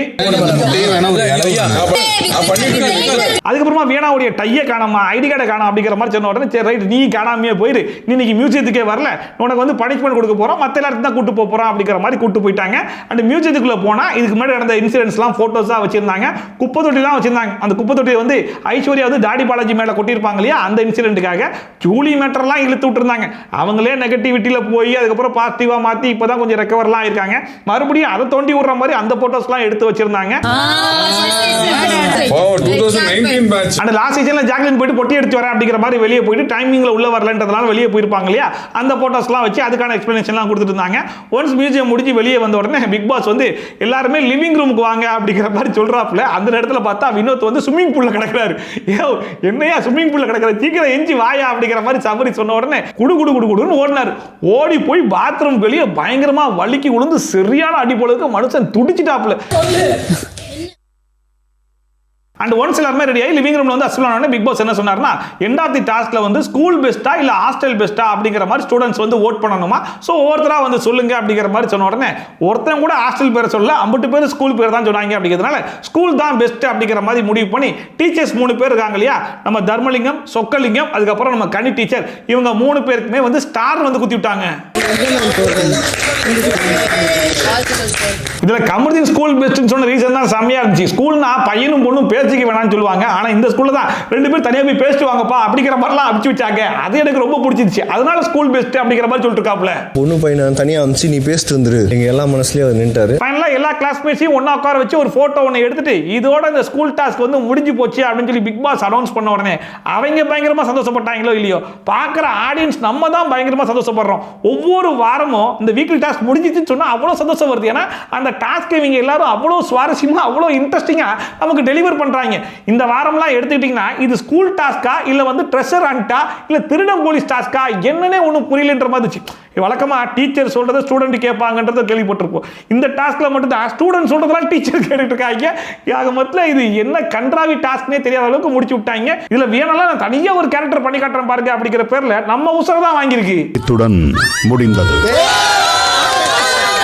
அதுக்கப்புறமா வீணாவுடைய டையை காணாம ஐடி கார்டை காணாம அப்படிங்கிற மாதிரி சொன்ன உடனே சரி ரைட் நீ காணாமையே போயிரு, நீ இன்னைக்கு மியூசியத்துக்கே வரல, உனக்கு வந்து பனிஷ்மெண்ட் கொடுக்க போறோம், மற்ற எல்லாரும் தான் கூட்டு போறோம் அப்படிங்கிற மாதிரி கூட்டு போயிட்டாங்க. அண்ட் மியூசியத்துக்குள்ள போனா இதுக்கு முன்னாடி நடந்த இன்சிடென்ட்ஸ்லாம் போட்டோஸா வச்சிருந்தாங்க, குப்பை தொட்டிலாம் வச்சிருந்தாங்க. அந்த குப்பை தொட்டியை வந்து ஐஸ்வர்யா வந்து தாடி பாலாஜி மேல கொட்டியிருப்பாங்க இல்லையா, அந்த இன்சிடென்ட்டுக்காக ஜூலி மேட்டர்லாம் இழுத்து விட்டுருந்தாங்க. அவங்களே நெகட்டிவிட்டியில போய் அதுக்கப்புறம் பாசிட்டிவா மாத்தி இப்பதான் கொஞ்சம் ரெக்கவர்லாம் இருக்காங்க. மறுபடியும் அதை தோண்டி விடுற மாதிரி அந்த போட்டோஸ்லாம் எடுத்து வச்சிருந்தாங்க. அந்த லாஸ்ட் சீசன்ல ஜாக்லின் போயிட்டு பொட்டி எடுத்து வரேன் அப்படிங்கிற மாதிரி வெளியே போயிட்டு டைமிங்கில் உள்ள வரலன்றதுனால வெளியே போயிருப்பாங்க இல்லையா, அந்த ஃபோட்டோஸ்லாம் வச்சு அதுக்கான எக்ஸ்பிளனேஷன்லாம் கொடுத்துட்டு இருந்தாங்க. ஒன்ஸ் மியூசியம் முடிஞ்சு வெளியே வந்த உடனே பிக் பாஸ் வந்து எல்லாருமே லிவிங் ரூமுக்கு வாங்க அப்படிங்கிற மாதிரி சொல்றாப்புல. அந்த இடத்துல பார்த்தா வினோத் வந்து ஸ்விம்மிங் பூல்ல கிடக்கிறாரு. ஏ என்னையா ஸ்விம்மிங் பூல்ல கிடக்கிற, சீக்கிரம் எஞ்சி வாயா அப்படிங்கிற மாதிரி சபரி சொன்ன உடனே குடு குடு குடு குடுன்னு ஓடினார். ஓடி போய் பாத்ரூம் வெளியே பயங்கரமா வலிக்கு விழுந்து சரியான அடி போலருக்கு மனுஷன் துடிச்சிட்டாப்புல. அண்ட் ஒன்ஸ் எல்லாருமே ரெடி ஆகி லிவிங் ரூம்ல வந்து அஸ்லான பிக் பாஸ் என்ன சொன்னார்னா, எண்ட் ஆஃப் தி டாஸ்க்ல வந்து ஸ்கூல் பெஸ்ட்டா இல்ல ஹாஸ்டல் பெஸ்ட்டா அப்படிங்கிற மாதிரி ஸ்டூடெண்ட்ஸ் வந்து ஓட் பண்ணணுமா, ஸோ ஒவ்வொருத்தரா வந்து சொல்லுங்க அப்படிங்கிற மாதிரி சொன்ன உடனே ஒருத்தன் கூட ஹாஸ்டல் பேரை சொல்ல, 50 பேர் ஸ்கூல் பேர் தான் சொன்னாங்க. அப்படிங்கிறதுனால ஸ்கூல் தான் பெஸ்ட் அப்படிங்கிற மாதிரி முடிவு பண்ணி டீச்சர்ஸ் 3 பேர் இருக்காங்க இல்லையா, நம்ம தர்மலிங்கம், சொக்கலிங்கம், அதுக்கப்புறம் நம்ம கனி டீச்சர், இவங்க 3 பேருக்குமே வந்து ஸ்டார் வந்து குத்தி விட்டாங்க. இதுல கமர்தீன் ஸ்கூல் பெஸ்ட்னு சொன்ன ரீசன் தான் செம்மையா இருந்துச்சு. ஸ்கூல்னா பையனும் பொண்ணும் பேசிக்க வேணாம்னு சொல்லுவாங்க, ஆனா இந்த ஸ்கூல்ல தான் 2 பேர் தனியா போய் பேசிட்டு வாங்கப்பா அப்படிங்கிற மாதிரிலாம் அடிச்சு வச்சாங்க. அது எனக்கு ரொம்ப பிடிச்சிருச்சு. அதனால ஸ்கூல் பெஸ்ட் அப்படிங்கிற மாதிரி சொல்லிட்டு இருக்காப்ல. பொண்ணு பையனை தனியா வந்து நீ பேசிட்டு வந்துரு, எங்க எல்லா மனசுலயும் அவர் நின்றாரு. ஃபைனலா எல்லா கிளாஸ்மேட்ஸையும் ஒண்ணா உட்கார வச்சு ஒரு போட்டோ ஒன்று எடுத்துட்டு இதோட இந்த ஸ்கூல் டாஸ்க் வந்து முடிஞ்சு போச்சு அப்படின்னு சொல்லி பிக் பாஸ் அனௌன்ஸ் பண்ண உடனே அவங்க பயங்கரமா சந்தோஷப்பட்டாங்களோ இல்லையோ, பாக்குற ஆடியன்ஸ் நம்ம தான் பயங்கரமா சந்தோஷப்படுறோம். ஒவ்வொரு வாரமும் இந்த வீக்லி டாஸ்க் முடிஞ்சிச்சுன்னு சொன்னா அவ்வளவு சந்தோஷம் வருது. ஏன்னா அந்த டாஸ்க் இவங்க எல்லாரும் அவ்வளவு சுவாரஸ்யமா அவ்வளவு இன்ட்ரெஸ்டிங்கா நமக்கு டெலிவர் பண்றாங்க. இந்த வாரம்லாம் எடுத்துக்கிட்டீங்கன்னா இது ஸ்கூல் டாஸ்கா இல்ல வந்து ட்ரெஷர் ஹண்டா இல்ல திருடம் போலீஸ் டாஸ்கா என்னன்னே ஒன்றும் புரியலன்ற மாதிரி இருந்துச்சு. வழக்கமா டீச்சர் சொல்றதை ஸ்டூடெண்ட் கேட்பாங்கன்றதை கேள்விப்பட்டிருப்போம். இந்த டாஸ்க்ல மட்டும் தான் ஸ்டூடெண்ட் சொல்றதெல்லாம் டீச்சர் கேட்டுட்டு இருக்காங்க. ஆக மொத்தத்தில் இது என்ன கன்றாவி டாஸ்க்னே தெரியாத அளவுக்கு முடிச்சு விட்டாங்க. இதுல வேணாலும் நான் தனியா ஒரு கேரக்டர் பண்ணி காட்டுறேன் பாருங்க அப்படிங்கிற பேர்ல நம்ம உசரை தான் வாங்கியிருக்கு. இத்துடன் முடிந்தது.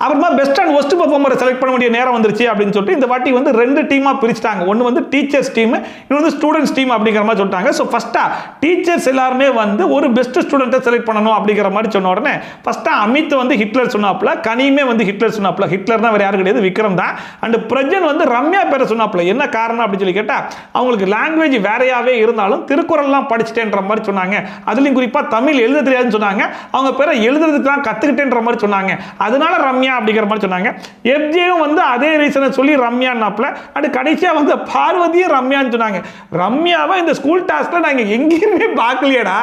அப்புறமா பெஸ்ட் அண்ட் ஒஸ்ட் பெர்ஃபார்மரை செலக்ட் பண்ண வேண்டிய நேரம் வந்துருச்சு அப்படின்னு சொல்லிட்டு இந்த வாட்டி வந்து 2 டீமா பிரிச்சுட்டாங்க. ஒன்று வந்து டீச்சர்ஸ் டீம், இன்னொரு வந்து ஸ்டூடெண்ட்ஸ் டீம் அப்படிங்கிற மாதிரி சொல்லிட்டாங்க. ஸோ ஃபர்ஸ்டா டீச்சர்ஸ் எல்லாருமே வந்து ஒரு பெஸ்ட் ஸ்டூடெண்ட்டை செலக்ட் பண்ணணும் அப்படிங்கிற மாதிரி சொன்ன உடனே ஃபர்ஸ்டா அமித் வந்து ஹிட்லர் சொன்னாப்ல, கனியுமே வந்து ஹிட்லர் சொன்னாப்ல. ஹிட்லர் தான் வேற யாரும் கிடையாது, விக்ரம் தான். அண்ட் பிரஜன் வந்து ரம்யா பேரை சொன்னாப்ல. என்ன காரணம் அப்படின்னு சொல்லி கேட்டா அவங்களுக்கு லாங்குவேஜ் வேறையாவே இருந்தாலும் திருக்குறள்லாம் படிச்சுட்டேன்ற மாதிரி சொன்னாங்க. அதுலயும் குறிப்பா தமிழ் எழுத தெரியாதுன்னு சொன்னாங்க. அவங்க பேரை எழுதுறதுக்கு தான் கத்துக்கிட்டேன்ற மாதிரி சொன்னாங்க. அதனால ரம்யா அப்படிங்கிற மாதிரி சொன்னாங்க. எஃப்ஜேவும் வந்து அதே ரீசனை சொல்லி ரம்யான்னாப்ல. அண்ட் கடைசியா வந்து பார்வதியும் ரம்யான்னு சொன்னாங்க. ரம்யாவை இந்த ஸ்கூல் டாஸ்க்ல நாங்க எங்கேயுமே பார்க்கலையடா,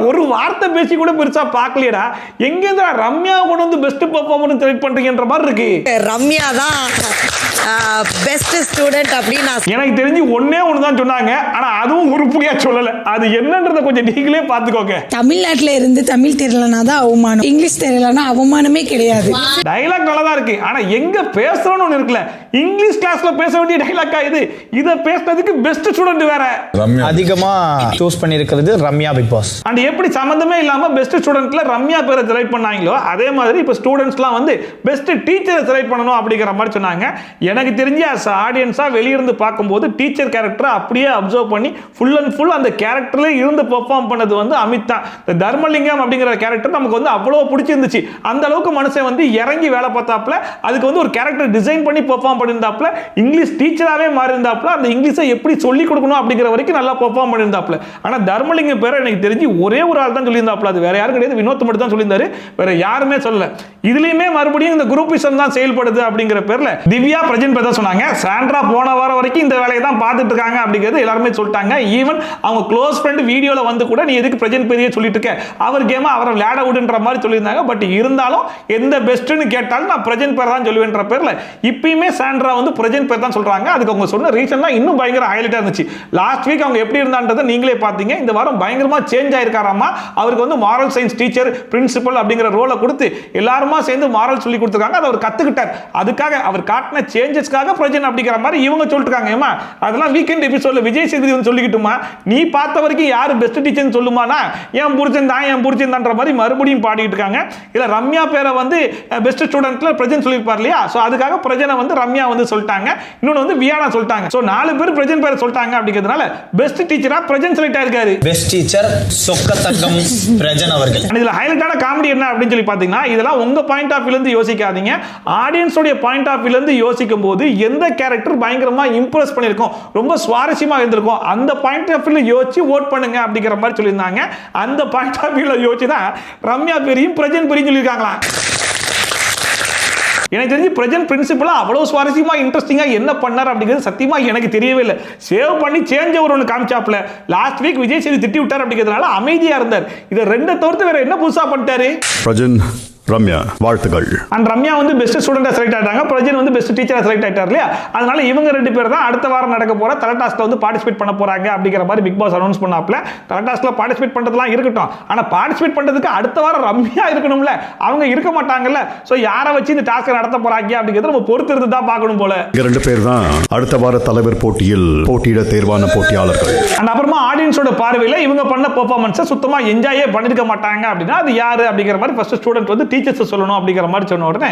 ஒரு வார்த்தை பேசி கூட பெருசா பார்க்கலையடா, எங்கேருந்து ரம்யா கொண்டு வந்து பெஸ்ட் பெர்ஃபார்மர் செலக்ட் பண்றீங்கன்ற மாதிரி இருக்கு. ரம்யா தான் பெஸ்ட் ஸ்டூடெண்ட் அப்படின்னு எனக்கு தெரிஞ்சு ஒண்ணே தான் சொன்னாங்க. ஆனா அதுவும் உருப்படியா சொல்லல. அது என்னன்றதை கொஞ்சம் நீங்களே பார்த்துக்கோங்க. தமிழ்நாட்டுல இருந்து தமிழ் தெரியலனா தான் அவமானம், இங்கிலீஷ் தெரியலனா அவமானமே கிடையாது. டைலாக் நல்லா தான் இருக்கு, ஆனா எங்க பேசுறோம்னு ஒண்ணு இருக்குல்ல, இங்கிலீஷ் கிளாஸ்ல பேச வேண்டிய டைலாக்கா இது, இத பேசுறதுக்கு பெஸ்ட் ஸ்டூடெண்ட் வேற. ரம்யா அதிகமா சூஸ் பண்ணிருக்கிறது ரம்யா பிக் பாஸ். அண்ட் எப்படி சம்பந்தமே இல்லாம பெஸ்ட் ஸ்டூடெண்ட்ல ரம்யா பேரை செலக்ட் பண்ணாங்களோ அதே மாதிரி இப்ப ஸ்டூடெண்ட்ஸ்லாம் வந்து பெஸ்ட் டீச்சரை செலக்ட் பண்ணணும் அப்படிங்கிற மாதிரி சொன்னாங்க. எனக்கு தெரிஞ்சு as ஆடியன்ஸா வெளியிருந்து பார்க்கும்போது டீச்சர் கேரக்டரை அப்படியே அப்சர்வ் பண்ணி ஃபுல் அண்ட் ஃபுல் அந்த கேரக்டர்ல இருந்து பெர்ஃபார்ம் பண்ணது வந்து அமித் தான். இந்த தர்மலிங்கம் அப்படிங்கிற கேரக்டர் நமக்கு வந்து அவ்வளவு பிடிச்சிருந்துச்சு. அந்த அளவுக்கு மனுஷன் வந்து இறங்கி வேலை பார்த்தாப்ல, அதுக்கு வந்து ஒரு கேரக்டர் டிசைன் பண்ணி பெர்ஃபார்ம் பண்ணியிருந்தாப்ல, இங்கிலீஷ் டீச்சராகவே மாறி இருந்தாப்ல, அந்த இங்கிலீஷை எப்படி சொல்லி கொடுக்கணும் அப்படிங்கிற வரைக்கும் நல்லா பெர்ஃபார்ம் பண்ணியிருந்தாப்ல. ஆனால் தர்மலிங்கம் பேரை எனக்கு தெரிஞ்சு ஒரே ஒரு ஆள் தான் சொல்லியிருந்தாப்ல, அது வேற யாரும் கிடையாது, வினோத் மட்டும் தான் சொல்லியிருந்தாரு, வேற யாருமே சொல்லல. இதுலயுமே மறுபடியும் இந்த குரூப்பிசம் தான் செயல்படுது அப்படிங்கிற பேர்ல திவ்யா பிரஜன் பேர் தான் சொன்னாங்க. சாண்ட்ரா போன வாரம் வரைக்கும் இந்த வேலையை தான் பார்த்துட்டு இருக்காங்க அப்படிங்கிறது எல்லாருமே சொல்லிட்டாங்க. ஈவன் அவங்க க்ளோஸ் ஃப்ரெண்ட் வீடியோல வந்து கூட நீ எதுக்கு பிரஜன் பேரையே சொல்லிட்டு இருக்க, அவர் கேம் அவரை விளையாட விடுன்ற மாதிரி சொல்லியிருந்தாங்க. பட் இருந்தாலும் எந்த பெஸ்ட்னு கேட்டாலும் நான் பிரஜன் பேர் தான் சொல்லுவேன்ற பேர்ல இப்பயுமே சாண்ட்ரா வந்து பிரஜன் பேர் தான் சொல்றாங்க. அதுக்கு அவங்க சொன்ன ரீசன் தான் இன்னும் பயங்கர ஹைலைட்டா இருந்துச்சு. லாஸ்ட் வீக் அவங்க எப்படி இருந்தான்றதை நீங்களே பார்த்தீங்க. இந்த வாரம் பயங்கரமா சேஞ்ச் ஆயிருக்காராமா. அவருக்கு வந்து மாரல் சயின்ஸ் டீச்சர் பிரின்சிபல் அப்படிங்கிற ரோலை கொடுத்து எல்லாருமா சேர்ந்து மாரல் சொல்லி கொடுத்துருக்காங்க. அதை அவர் கத்துக்கிட்டார். அதுக்காக அவர் காட்டின சேஞ்சஸ்க்காக பிரஜன் அப்படிங்கிற மாதிரி இவங்க சொல்லிட்டுருக்காங்க. ஏமா அதெல்லாம் வீக்கெண்ட் எபிசோட்ல விஜய் சேதுபதி வந்து சொல்லிக்கிட்டுமா, நீ பார்த்த வரைக்கும் யாரு பெஸ்ட் டீச்சர்னு சொல்லுமானா என் புரிச்சன் தான் மாதிரி மறுபடியும் பாடிட்டு இருக்காங்க. இல்ல ரம்யா பேரை வந்து பெஸ்ட் ஸ்டூடெண்ட்ல பிரஜன் சொல்லியிருப்பார் இல்லையா, சோ அதுக்காக பிரஜனை வந்து ரம்யா வந்து சொல்லிட்டாங்க. இன்னொன்று வந்து வியானா சொல்லிட்டாங்க. சோ 4 பேர் பிரஜன் பேரை சொல்லிட்டாங்க அப்படிங்கிறதுனால பெஸ்ட் டீச்சரா பிரஜன் செலக்ட் ஆயிருக்காரு. பெஸ்ட் டீச்சர் சொக்கத்தங்கம் பிரஜன் அவர்கள். இதுல ஹைலைட்டான காமெடி என்ன அப்படின்னு சொல்லி பாத்தீங்கன்னா, இதெல்லாம் உங்க பாயிண்ட் ஆஃப் வியூல இருந்து யோசிக்காதீங்க, ஆடியன்ஸ் உடைய பாயிண்ட் ஆஃப் வியூல இருந்து யோசிக்கும் போது எந்த கேரக்டர் பயங்கரமா இம்ப்ரெஸ் பண்ணிருக்கும், ரொம்ப சுவாரஸ்யமா இருந்திருக்கும், அந்த பாயிண்ட் ஆஃப் வியூல யோசிச்சு ஓட் பண்ணுங்க அப்படிங்கிற மாதிரி சொல்லியிருந்தாங்க. அந்த பாயிண்ட் ஆஃப் வியூல யோசிச்சு தான் ரம்யா பேரையும் பிரஜன் பேரையும் சொல்லியிருக்காங்களா. எனக்கு தெரிஞ்சு பிரஜன் பிரின்சிபலா அவ்வளவு சுவாரஸ்யமா இன்ட்ரெஸ்டிங்கா என்ன பண்ணார் அப்படிங்கிறது சத்தியமா எனக்கு தெரியவே இல்லை. சேவ் பண்ணி சேஞ்ச் ஓவர் ஒன்று காமிச்சாப்ல. லாஸ்ட் வீக் விஜய் சேது திட்டி விட்டார் அப்படிங்கிறதுனால அமைதியா இருந்தார். இதை ரெண்டை தவிர்த்து வேற என்ன புதுசா பண்ணிட்டாரு? பிரஜன் ரம்யா வாழ்த்துக்கள். அண்ட் ரம்யா வந்து பெஸ்ட் ஸ்டூடெண்டா செலக்ட் ஆயிட்டாங்க, பிரஜன் வந்து பெஸ்ட் டீச்சரா செலக்ட் ஆயிட்டார் இல்லையா? அதனால இவங்க ரெண்டு பேர் தான் அடுத்த வாரம் நடக்க போற தலடாஸ்ல வந்து பார்ட்டிசிபேட் பண்ண போறாங்க அப்படிங்கிற மாதிரி பிக் பாஸ் அனௌன்ஸ் பண்ணாப்ல. தலடாஸ்ல பார்ட்டிசிபேட் பண்றதுலாம் இருக்கட்டும், ஆனா பார்ட்டிசிபேட் பண்றதுக்கு அடுத்த வாரம் ரம்யா இருக்கணும்ல, அவங்க இருக்க மாட்டாங்கல்ல. சோ யாரை வச்சு இந்த டாஸ்க் நடத்த போறாங்க அப்படிங்கறத நம்ம பொறுத்து இருந்து தான் பார்க்கணும் போல. இங்க ரெண்டு பேர் தான் அடுத்த வார தலைவர் போட்டியில் போட்டியிட தேர்வான போட்டியாளர்கள். அண்ட் அப்புறமா ஆடியன்ஸோட பார்வையில இவங்க பண்ண பெர்ஃபார்மன்ஸை சுத்தமா என்ஜாயே பண்ணிருக்க மாட்டாங்க அப்படின்னா அது யாரு அப்படிங்கிற மாதிரி ஃபர்ஸ்ட் ஸ்டூடெண்ட் வந்து டீச்சர்ஸ் சொல்லணும் அப்படிங்கிற மாதிரி சொன்ன உடனே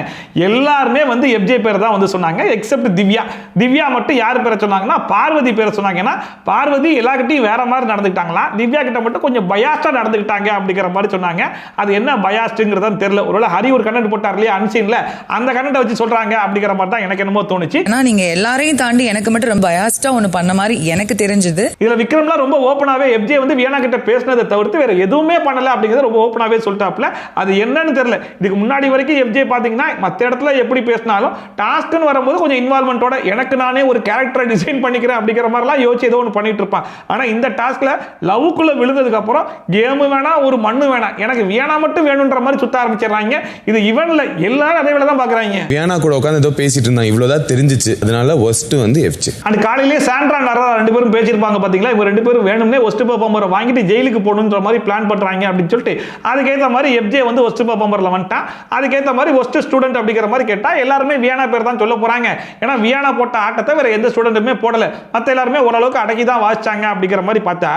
எல்லாருமே வந்து எஃப்ஜே பேர் தான் வந்து சொன்னாங்க, எக்ஸெப்ட் திவ்யா. திவ்யா மட்டும் யார் பேரை சொன்னாங்கன்னா பார்வதி பேரை சொன்னாங்க. ஏன்னா பார்வதி எல்லார்கிட்டையும் வேற மாதிரி நடந்துக்கிட்டாங்களா, திவ்யா கிட்ட மட்டும் கொஞ்சம் பயாஸ்டா நடந்துக்கிட்டாங்க அப்படிங்கிற மாதிரி சொன்னாங்க. அது என்ன பயாஸ்ட்ங்கிறதா தெரியல. ஒருவேளை ஹரி ஒரு கண்டென்ட் போட்டார் இல்லையா அன்சீன்ல, அந்த கண்டென்ட் வச்சு சொல்றாங்க அப்படிங்கிற மாதிரி தான் எனக்கு என்னமோ தோணுச்சு. ஆனா நீங்க எல்லாரையும் தாண்டி எனக்கு மட்டும் ரொம்ப பயாஸ்டா ஒன்னு பண்ண மாதிரி எனக்கு தெரிஞ்சது. இதுல விக்ரம்லாம் ரொம்ப ஓப்பனாவே எஃப்ஜே வந்து வியானா கிட்ட பேசினதை தவிர்த்து வேற எதுவுமே பண்ணல அப்படிங்கிறது ரொம்ப ஓப்பனாவே சொல்லிட்டாப்ல. அது என்னன்னு தெரியல. இதுக்கு முன்னாடி வரைக்கும் எஃப்ஜே பாத்தீங்கன்னா மற்ற இடத்துல எப்படி பேசினாலும் டாஸ்க்னு வரும்போது கொஞ்சம் இன்வால்வ்மெண்டோட எனக்கு நானே ஒரு கேரக்டரை டிசைன் பண்ணிக்கிறேன் அப்படிங்கிற மாதிரிலாம் யோசிச்சு ஏதோ ஒன்று பண்ணிட்டு இருப்பான். ஆனா இந்த டாஸ்க்ல லவ்க்குள்ள விழுந்ததுக்கு அப்புறம் கேம் வேணா ஒரு மண்ணு வேணாம், எனக்கு வியானா மட்டும் வேணும்ன்ற மாதிரி சுத்த ஆரம்பிச்சிடறாங்க. இது இவன்ல எல்லாரும் அதே வேலை தான் பாக்குறாங்க. வியானா கூட உட்காந்து ஏதோ பேசிட்டு இருந்தாங்க, இவ்வளவுதான் தெரிஞ்சிச்சு. அதனால ஒஸ்ட் வந்து எஃப்ஜே. அண்ட் காலையிலேயே சாண்ட்ரா நரா ரெண்டு பேரும் பேசியிருப்பாங்க பாத்தீங்களா. இவங்க ரெண்டு பேரும் வேணும்னே ஒஸ்ட் பெர்ஃபார்மரை வாங்கிட்டு ஜெயிலுக்கு போகணுன்ற மாதிரி பிளான் பண்றாங்க அப்படின்னு சொல்லிட்டு அதுக்கேற்ற மாதிரி எஃப்ஜே வந்து ஒஸ்ட் பெர்ஃபார்மர்ல வந்துட்டான். அதுக்கேற்ற மாதிரி ஒஸ்ட் ஸ்டூடெண்ட் அப்படிங்கிற மாதிரி கேட்டா எல்லாருமே வியானா பேர் தான் சொல்ல போறாங்க. ஏன்னா வியானா போட்ட ஆட்டத்தை வேற எந்த ஸ்டூடெண்ட்டுமே போடல, மற்ற எல்லாருமே ஓரளவுக்கு அடக்கி தான் வாசிச்சாங்க அப்படிங்கிற மாதிரி பார்த்தா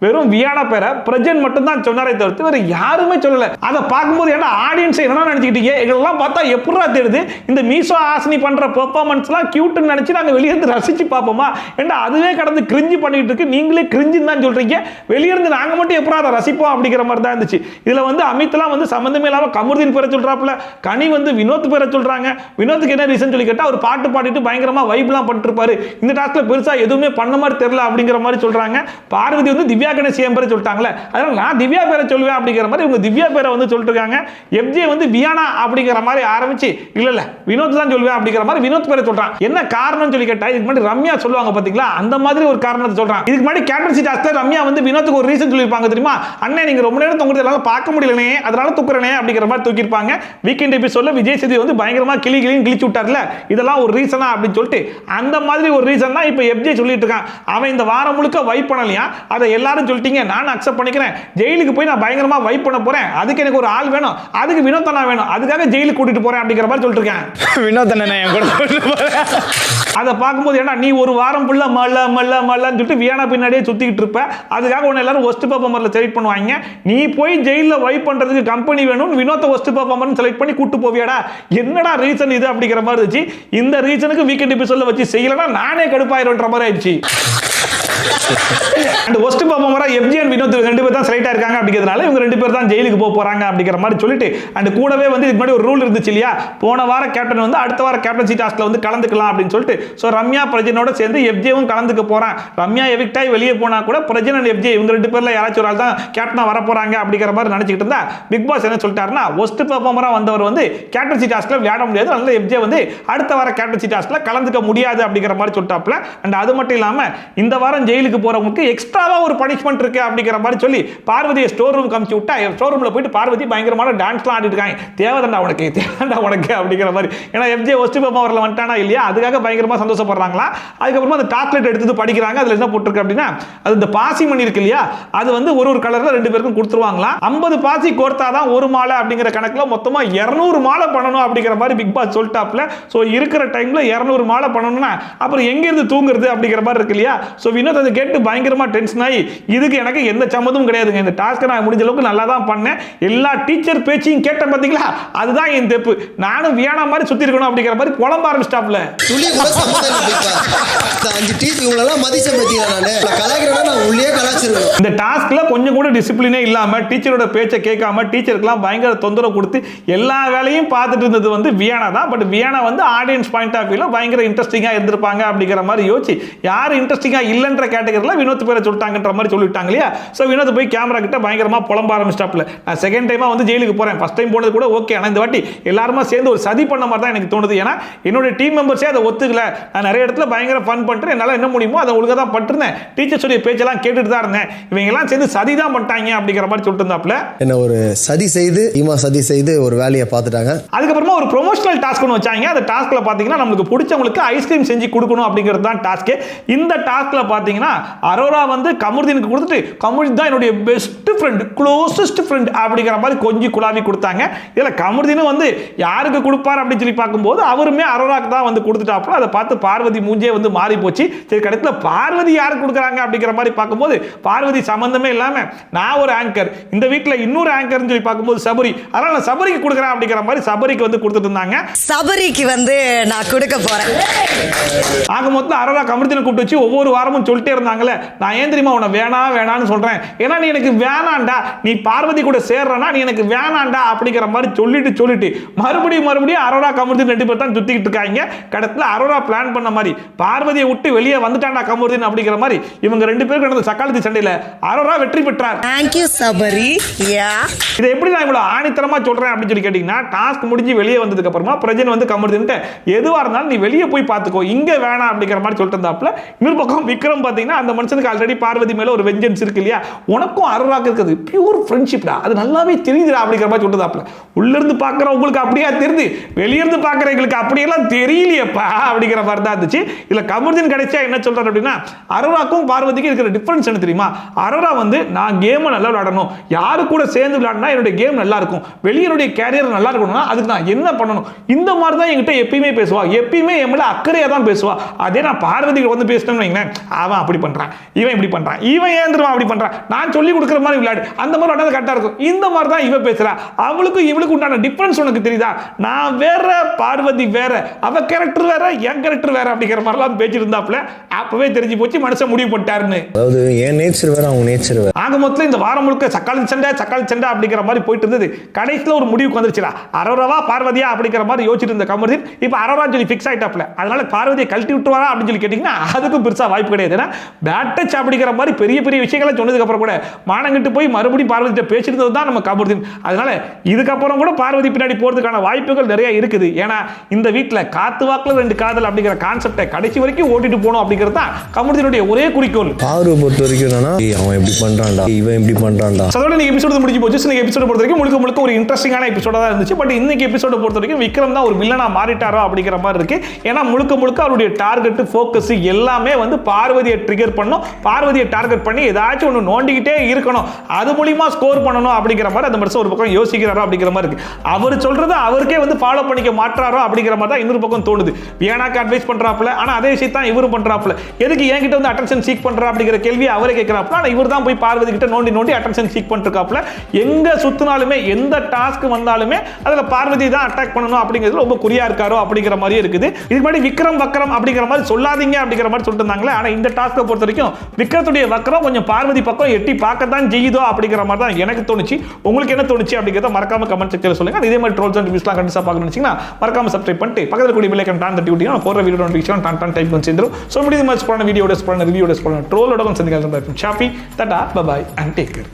வெறும் வியானா பேரை பிரஜன் மட்டும் தான் சொன்னாரே தவிர்த்து வேற யாருமே சொல்லல. அதை பார்க்கும்போது ஏன்னா ஆடியன்ஸ் என்ன நினைச்சுக்கிட்டீங்க, எங்களெல்லாம் பார்த்தா எப்படா தெரியுது இந்த மீசோ ஆசினி பண்ற பெர்ஃபார்மன்ஸ்லாம் கியூட்னு நினைச்சு நாங்க வெளியே இருந்து ரசிச்சு பார்ப்போமா? ஏன்னா அதுவே கடந்து கிரிஞ்சு பண்ணிட்டு இருக்கு, நீங்களே கிரிஞ்சுன்னு தான் சொல்றீங்க, வெளியே இருந்து நாங்க மட்டும் எப்படா அதை ரசிப்போம் அப்படிங்கிற மாதிரி தான் இருந்துச்சு. இதுல வந்து அமித்லாம் வந்து சம்பந்தமே இல்லாம கமருதீன் பேரை சொல்றாப்புல, கனி வந்து வினோத் பேரை சொல்றாங்க. வினோத்துக்கு என்ன ரீசன் சொல்லி கேட்டா அவர் பாட்டு பாடிட்டு பயங்கரமா வைப்லாம் பண்ணிட்டு இருப்பாரு, இந்த டாஸ்க்ல பெருசா எதுவுமே பண்ண மாதிரி தெரியல அப்படிங்கிற மாதிரி சொல்றாங்க. பார்வதி வந்து திவ்யா கணேசியம் பேரை சொல்லிட்டாங்களே, அதனால நான் திவ்யா பேரை சொல்லுவேன் அப்படிங்கிற மாதிரி இவங்க திவ்யா பேரை வந்து சொல்லிட்டு இருக்காங்க. எஃப்ஜே வந்து வியானா அப்படிங்கிற மாதிரி ஆரம்பிச்சு இல்ல வினோத் தான் சொல்லுவேன் அப்படிங்கிற மாதிரி வினோத் பேரை சொல்றான். என்ன காரணம் சொல்லி கேட்டா இதுக்கு முன்னாடி ரம்யா சொல்லுவாங்க பாத்தீங்களா, அந்த மாதிரி ஒரு காரணத்தை சொல்றான். இதுக்கு முன்னாடி கேப்டன்சி டாஸ்க்ல ரம்யா வந்து வினோத்துக்கு ஒரு ரீசன் சொல்லிருப்பாங்க தெரியுமா, அண்ணே நீங்க ரொம்ப நேரம் தொங்குறது எல்லாம் பார்க்க முடியலனே அதனால தூக்குறனே அப்படிங்கிற மாதிரி தூக்கிருப்பாங்க. வீக்கெண்ட் எபிசோட்ல விஜய் சேது வந்து பயங்கரமா கிழிச்சு விட்டார்ல, இதெல்லாம் ஒரு ரீசனா அப்படின்னு சொல்லிட்டு அந்த மாதிரி ஒரு ரீசன் தான் இப்ப எஃப்ஜே சொல்லிட்டு இருக்கான். அவன் இந்த வாரம் முழுக்க வைப் பண்ணலையா, அதை எல்லாரும் சொல்லிட்டீங்க, நான் அக்செப்ட் பண்ணிக்கிறேன். ஜெயிலுக்கு போய் நான் பயங்கரமா வைப் பண்ண போறேன், அதுக்கு எனக்கு ஒரு ஆள் வேணும், அதுக்கு வினோத் அண்ணா வேணும், அதுக்காக ஜெயிலுக்கு கூட்டிட்டு போறேன் அப்படிங்கிற மாதிரி சொல்லிட்டு இருக்கேன். வினோத் அண்ணா என் கூட அதை பார்க்கும்போது ஏன்னா நீ ஒரு வாரம் ஃபுல்லா மல்லன்னு சொல்லிட்டு வியானா பின்னாடியே சுத்திக்கிட்டு இருப்ப, அதுக்காக உன்னை எல்லாரும் ஒஸ்ட் பெர்ஃபார்மர்ல செலக்ட் பண்ணுவாங்க. நீ போய் ஜெயில வைப் பண்றதுக்கு கம்பெனி வேணும், வினோத் ஒஸ்ட் பெர்ஃபார்மர் செலக்ட் பண்ணி கூட்டு போவியாடா, என்னடா ரீசன் இது அப்படிங்கிற மாதிரி இருந்துச்சு. இந்த ரீசனுக்கு வீக்கெண்ட் எபிசோட்ல வச்சு செய்யலன்னா நானே கடுப்பாயிருன்ற மாதிரி ஆயிடுச்சு. அந்த ஒஸ்ட் பெர்ஃபார்மரா எஃப்ஜே அண்ட் வினோத் ரெண்டு பேர் தான் செலக்ட் ஆயிருக்காங்க அப்படிங்கிறதுனால இவங்க ரெண்டு பேர் தான் ஜெயிலுக்கு போக போறாங்க அப்படிங்கிற மாதிரி சொல்லிட்டு அண்ட் கூடவே வந்து இதுக்கு முன்னாடி ஒரு ரூல் இருந்துச்சு இல்லையா, போன வார கேப்டன் வந்து அடுத்த வார கேப்டன்சி டாஸ்க்ல வந்து கலந்துக்கலாம் அப்படின்னு சொல்லிட்டு சோ ரம்யா பிரஜனோட சேர்ந்து எஃப்ஜேவும் கலந்துக்க போறான். ரம்யா எவிக்ட் ஆகி வெளியே போனா கூட பிரஜன் அண்ட் எஃப்ஜே இவங்க ரெண்டு பேர்ல யாராச்சும் ஒரு ஆள் தான் கேப்டனா வர போறாங்க அப்படிங்கிற மாதிரி நினைச்சிட்டு இருந்தா பிக் பாஸ் என்ன சொல்லிட்டாருன்னா ஒஸ்ட் பெர்ஃபார்மரா வந்தவர் வந்து கேப்டன்சி டாஸ்க்ல விளையாட முடியாது, அதனால எஃப்ஜே வந்து அடுத்த வார கேப்டன்சி டாஸ்க்ல கலந்துக்க முடியாது அப்படிங்கிற மாதிரி சொல்லிட்டாப்ல. அண்ட் அது மட்டும் இல்லாம இந்த வாரம் ஜெயிலுக்கு போறவங்களுக்கு எக்ஸ்ட்ராவா ஒரு பனிஷ்மெண்ட் இருக்கு அப்படிங்கிற மாதிரி சொல்லி பார்வதியை ஸ்டோர் ரூம் காமிச்சு விட்டா ஸ்டோர் ரூம்ல போயிட்டு பார்வதி பயங்கரமான டான்ஸ்லாம் ஆடிட்டு இருக்காங்க. தேவதண்டா உனக்கு அப்படிங்கிற மாதிரி. ஏன்னா எஃப்ஜே ஒஸ்ட் பெர்ஃபார்மர்ல வந்துட்டானா இல்லையா, அதுக்காக பயங்கரமா சந்தோஷப்படுறாங்களா. அதுக்கப்புறமா அந்த டாக்லேட் எடுத்து படிக்கிறாங்க. அதுல என்ன போட்டிருக்கு அப்படின்னா அது இந்த பாசி மணி இருக்கு இல்லையா, அது வந்து ஒரு கலர்ல ரெண்டு பேருக்கும் கொடுத்துருவாங்களா. 50 பாசி கோர்த்தாதான் ஒரு மாலை அப்படிங்கிற கணக்குல மொத்தமா 200 மாலை பண்ணணும் அப்படிங்கிற மாதிரி பிக் பாஸ் சொல்லிட்டாப்ல. சோ இருக்கிற டைம்ல 200 மாலை பண்ணணும்னா அப்புறம் எங்க இருந்து தூங்குறது அப்படிங்கிற மாதிரி இருக்கு இல்லையா. சோ வினோத் அதை கேட்டு பயங்கரமா டென்ஷன் ஆகி இதுக்கு எனக்கு எந்த சம்மந்தமும் கிடையாதுங்க, இந்த டாஸ்க்கை நான் முடிஞ்ச அளவுக்கு நல்லா தான் பண்ணேன், எல்லா டீச்சர் பேச்சையும் கேட்டேன் பாத்தீங்களா, அதுதான் என் தப்பு, நானும் வியானா மாதிரி சுத்தி இருக்கணும் அப்படிங்கிற மாதிரி புலம்ப ஆரம்பிச்சிட்டாப்ல. இந்த டாஸ்க்ல கொஞ்சம் கூட டிசிப்ளினே இல்லாம டீச்சரோட பேச்சை கேட்காம டீச்சருக்குலாம் பயங்கர தொந்தரவு கொடுத்து எல்லா வேலையும் பார்த்துட்டு இருந்தது வந்து வியானா தான். பட் வியானா வந்து ஆடியன்ஸ் பாயிண்ட் ஆஃப் வியூல பயங்கர இன்ட்ரெஸ்டிங்கா இருந்திருப்பாங்க அப்படிங்கிற மாதிரி யோசிச்சு யார் இன்ட்ரெஸ்டிங்கா இல்லைன்ற கேட்டகரி கேரியர்ல வினோத் பேரை சொல்லிட்டாங்கன்ற மாதிரி சொல்லிட்டாங்க இல்லையா. ஸோ வினோத் போய் கேமரா கிட்ட பயங்கரமா புலம்ப ஆரம்பிச்சிட்டாப்ல. நான் செகண்ட் டைமா வந்து ஜெயிலுக்கு போறேன், ஃபர்ஸ்ட் டைம் போனது கூட ஓகே, ஆனால் இந்த வாட்டி எல்லாருமா சேர்ந்து ஒரு சதி பண்ண மாதிரி தான் எனக்கு தோணுது. ஏன்னா என்னோட டீம் மெம்பர்ஸே அதை ஒத்துக்கல, நான் நிறைய இடத்துல பயங்கர ஃபன் பண்ணிட்டு என்னால் என்ன முடியுமோ அதை ஒழுங்காக தான் பண்ணிருந்தேன், டீச்சர்ஸோடைய பேச்செல்லாம் கேட்டுட்டு தான் இருந்தேன், இவங்க எல்லாம் சேர்ந்து சதி தான் பண்ணிட்டாங்க அப்படிங்கிற மாதிரி சொல்லிட்டு இருந்தாப்ல. என்ன ஒரு சதி செய்து ஒரு வேலையை பார்த்துட்டாங்க. அதுக்கப்புறமா ஒரு ப்ரொமோஷனல் டாஸ்க் ஒன்று வச்சாங்க. அந்த டாஸ்க்ல பாத்தீங்கன்னா நம்மளுக்கு பிடிச்சவங்களுக்கு ஐஸ்கிரீம் செஞ்சு கொடுக்கணும் அப்படிங்கிறது தான் டாஸ்க். இந்த டாஸ்க்ல பாத்தீங்கன்னா அரோரா வந்து கமருதீனுக்கு கொடுத்துட்டு கமருதீன் தான் என்னுடைய பெஸ்ட் ஃப்ரெண்ட், க்ளோசஸ்ட் ஃப்ரெண்ட் அப்படிங்கிற மாதிரி கொஞ்சம் குழாவி கொடுத்தாங்க. இதுல கமருதீனும் வந்து யாருக்கு கொடுப்பார் அப்படின்னு சொல்லி பார்க்கும்போது அவருமே அரோராக்கு தான் வந்து கொடுத்துட்டாப்புல. அதை பார்த்து பார்வதி மூஞ்சே வந்து மாறி போச்சு. சரி, கடைசியில் பார்வதி யாருக்கு கொடுக்குறாங்க அப்படிங்கிற மாதிரி பார்க்கும்போது பார்வதி சம்பந்தமே இல்லாம நான் ஒரு ஆங்கர், இந்த வீட்டில் இன்னொரு ஆங்கர்னு சொல்லி பார்க்கும்போது சபரி, அதனால நான் சபரிக்கு கொடுக்குறேன் அப்படிங்கிற மாதிரி சபரிக்கு வந்து கொடுத்துட்டு இருந்தாங்க. சபரிக்கு வந்து நான் கொடுக்க போறேன். ஆக மொத்தம் அரோரா கமருதீனை கூப்பிட்டு வச்சு ஒவ்வொரு வாரமும் சொல்லிட்டே இருந்தாங்களே, நான் ஏன் தெரியுமா உன்னை வேணான்னு சொல்றேன், ஏன்னா நீ எனக்கு வேணாண்டா, நீ பார்வதி கூட சேர்றனா நீ எனக்கு வேணாண்டா அப்படிங்கிற மாதிரி சொல்லிட்டு மறுபடியும் அரோரா கமருதீன் ரெண்டு பேர் தான் சுத்திக்கிட்டு இருக்காங்க. கடைசியில் அரோரா பிளான் பண்ண மாதிரி பார்வதியை விட்டு வெளியே வந்துட்டாண்டா கமருதீன் அப்படிங்கிற மாதிரி இவங்க ரெண்டு பேருக்கு நடந்த சக்காலத்தி சண்டையில அரோரா வெற்றி பெற்றார். Thank you Sabari. இதை எப்படி நான் இவ்வளவு ஆணித்தரமா சொல்றேன் அப்படின்னு சொல்லி கேட்டீங்கன்னா, டாஸ்க் முடிஞ்சு வெளியே வந்ததுக்கு அப்புறமா பிரஜன் வந்து கமருதீன்ட்ட எதுவா இருந்தாலும் நீ வெளியே போய் பார்த்துக்கோ, இங்க வேணாம் அப்படிங்கிற மாதிரி சொல்லிட்டு இருந்தாப்ல. இன்னொரு பக்கம் விக்ரம் பாத்தீங்கன்னா அந்த மனுஷனுக்கு ஆல்ரெடி பார்வதி மேல ஒரு வெஞ்சன்ஸ் இருக்கு இல்லையா, உனக்கும் அரோராக்கு இருக்குது பியூர் ஃப்ரெண்ட்ஷிப்டா, அது நல்லாவே தெரியுதுடா அப்படிங்கிற மாதிரி சொல்லிட்டு உள்ள இருந்து பாக்குறவங்களுக்கு அப்படியே தெரியுது, வெளியிருந்து பாக்குறவங்களுக்கு அப்படியெல்லாம் தெரியலையப்பா அப்படிங்கிற மாதிரி தான் இருந்துச்சு. இதுல கமருதீன் கடைசியா என்ன சொல்றாரு அப்படின்னா, அரோராக்கும் பார்வதிக்கும் இருக்கிற டிஃபரன்ஸ் என்ன தெரியுமா, அரோரா வந்து நான் கேம் நல்லா விளையாடணும், யாரு கூட சேர்ந்து விளையாடினா என்னுடைய கேம் நல்லா இருக்கும், வெளியனுடைய கேரியர் நல்லா இருக்கணும்னா அதுக்கு நான் என்ன பண்ணணும், இந்த மாதிரி தான் என்கிட்ட எப்பயுமே பேசுவா, எப்பயுமே என் மேல அக்கறையா தான் பேசுவா. அதே நான் பார்வதி வந்து பேசினேன்னு வைங்களேன், அவன் அப்படி பண்றான், இவன் இப்படி பண்றான், இவன் ஏந்திரமா அப்படி பண்றான், நான் சொல்லி கொடுக்குற மாதிரி விளையாடு, அந்த மாதிரி விளையாட கரெக்டா இருக்கும், இந்த மாதிரி தான் இவ பேசுறா, அவளுக்கும் இவளுக்கு உண்டான டிஃபரன்ஸ் உனக்கு தெரியுதா, நான் வேற பார்வதி வேற, அவ கேரக்டர் வேற என் கேரக்டர் வேற அப்படிங்கிற மாதிரிலாம் பேச்சு இருந்தாப்ல. அப்பவே தெரிஞ்சு போச்சு மனுஷன் முடிவு பண்ணிட்டாருன்னு. அதாவது என் நேச்சர் வேற அவங்க நேச்சர் வேற. ஆக மொத்தம் இந்த வாரம் முழுக்க சக்காளி சண்டை அப்படிங்கிற மாதிரி போயிட்டு இருந்தது. கடைசியில் ஒரு முடிவுக்கு வந்துருச்சுடா, அரோராவா பார்வதியா அப்படிங்கிற மாதிரி யோசிச்சுட்டு இருந்த கமருதீன் இப்ப அரோரா சொல்லி ஃபிக்ஸ் ஆயிட்டாப்ல. அதனால பார்வதியை கழட்டி விட்டுவாரா அப்படின்னு சொல்லி கேட்டீங்கன்னா அதுக்கும் பெருசா வாய்ப்பு கிடையாது. ஏன்னா பேட் டச் அப்படிங்கிற மாதிரி பெரிய விஷயங்களை சொன்னதுக்கு அப்புறம் கூட மானங்கிட்டு போய் மறுபடியும் பார்வதிட்ட பேசிட்டு தான் நம்ம கமருதீன். அதனால இதுக்கப்புறம் கூட பார்வதி பின்னாடி போறதுக்கான வாய்ப்புகள் நிறைய இருக்குது. ஏன்னா இந்த வீட்டில் காத்து வாக்குல ரெண்டு காதல் அப்படிங்கிற கான்செப்டை கடைசி வரைக்கும் ஓட்டிட்டு போகணும் அப்படிங்கிறது தான் கமருதீனுடைய ஒரே குறிக்கோள். பார்வை பொறுத்த வரைக்கும் என்னன்னா அவன் எப்படி பண்றான்டா, இவன் எப்படி பண்றான்டா. அதோட இன்னைக்கு எபிசோடு முடிஞ்சு போச்சு. இன்னைக்கு எபிசோட பொறுத்த வரைக்கும் முழுக்க ஒரு இன்ட்ரெஸ்டிங்கான எபிசோட தான் இருந்துச்சு. பட் இன்னைக்கு எபிசோட பொறுத்த வரைக்கும் விக்ரம் தான் ஒரு வில்லனா மாறிட்டாரோ அப்படிங்கிற மாதிரி இருக்கு. ஏன்னா முழுக்க அவருடைய டார்கெட் ஃபோக்கஸ் எல்லாமே வந்து பார்வதியை ட்ரிகர் பண்ணணும், பார்வதியை டார்கெட் பண்ணி ஏதாச்சும் ஒன்று நோண்டிக்கிட்டே இருக்கணும், அது மூலியமா ஸ்கோர் பண்ணணும் அப்படிங்கிற மாதிரி அந்த மனுஷன் ஒரு பக்கம் யோசிக்கிறாரோ அப்படிங்கிற மாதிரி இருக்கு. அவர் சொல்றது அவருக்கே வந்து ஃபாலோ பண்ணிக்க மாட்டாரோ அப்படிங்கிற மாதிரி தான் இன்னொரு பக்கம் தோணுது. வியானாக்கு அட்வைஸ் பண்றாப்ல, ஆனா அதே விஷயம் தான் இவரும் பண்றாப்ல. எதுக்கு என்கிட்ட வந்து அட்டென்ஷன் சீக் பண்றா அப்படிங்கிற கேள்வியை அவரே கேட்கிறாப்ல. ஆனா இவர் தான் போய் பார்வதி கிட்ட நோண்டி அட்டென்ஷன் சீக் பண்ணிருக்காப்ல. எங்க சுத்தினாலுமே எந்த டாஸ்க் வந்தாலுமே அதுல பார்வதி தான் அட்டாக் பண்ணணும் அப்படிங்கிறது ரொம்ப குறியா இருக்காரோ அப்படிங்கிற மாதிரியே இருக்குது. இதுக்கு முன்னாடி விக்ரம் வக்ரம் அப்படிங்கிற மாதிரி சொல்லாதீங்க அப்படிங்கிற மாதிரி சொல்லிட்டு இருந்தாங்களே, ஆனா இந்த டாஸ்க்கை பொறுத்த வரைக்கும் விக்ரத்துடைய வக்ரம் கொஞ்சம் பார்வதி பக்கம் எட்டி பார்க்கத்தான் செய்யுதோ அப்படிங்கிற மாதிரி தான் எனக்கு தோணுச்சு. உங்களுக்கு என்ன தோணுச்சு அப்படிங்கிறத மறக்காம கமெண்ட் செக்ஷன்ல சொல்லுங்க. இதே மாதிரி ட்ரோல்ஸ் அண்ட் ரிவ்யூஸ்லாம் கண்டிப்பா பார்க்கணும்னு நினைச்சீங்கன்னா மறக்காம சப்ஸ்கிரைப் பண்ணிட்டு பக்கத்துல கூடிய பெல் ஐகான் டான் தட்டி விட்டீங்கன்னா நான் போற வீடியோ நோட்டிஃபிகேஷன் டான் டைப் பண்ணி சேர்ந்துரும். சோ முடிஞ்ச மாதிரி பண்ண வீடியோட பண்ண ரிவ்யூட பண்ண ட்ரோலோட வந்து சந்திக்கலாம். ஷாப்பி tata bye bye and take care.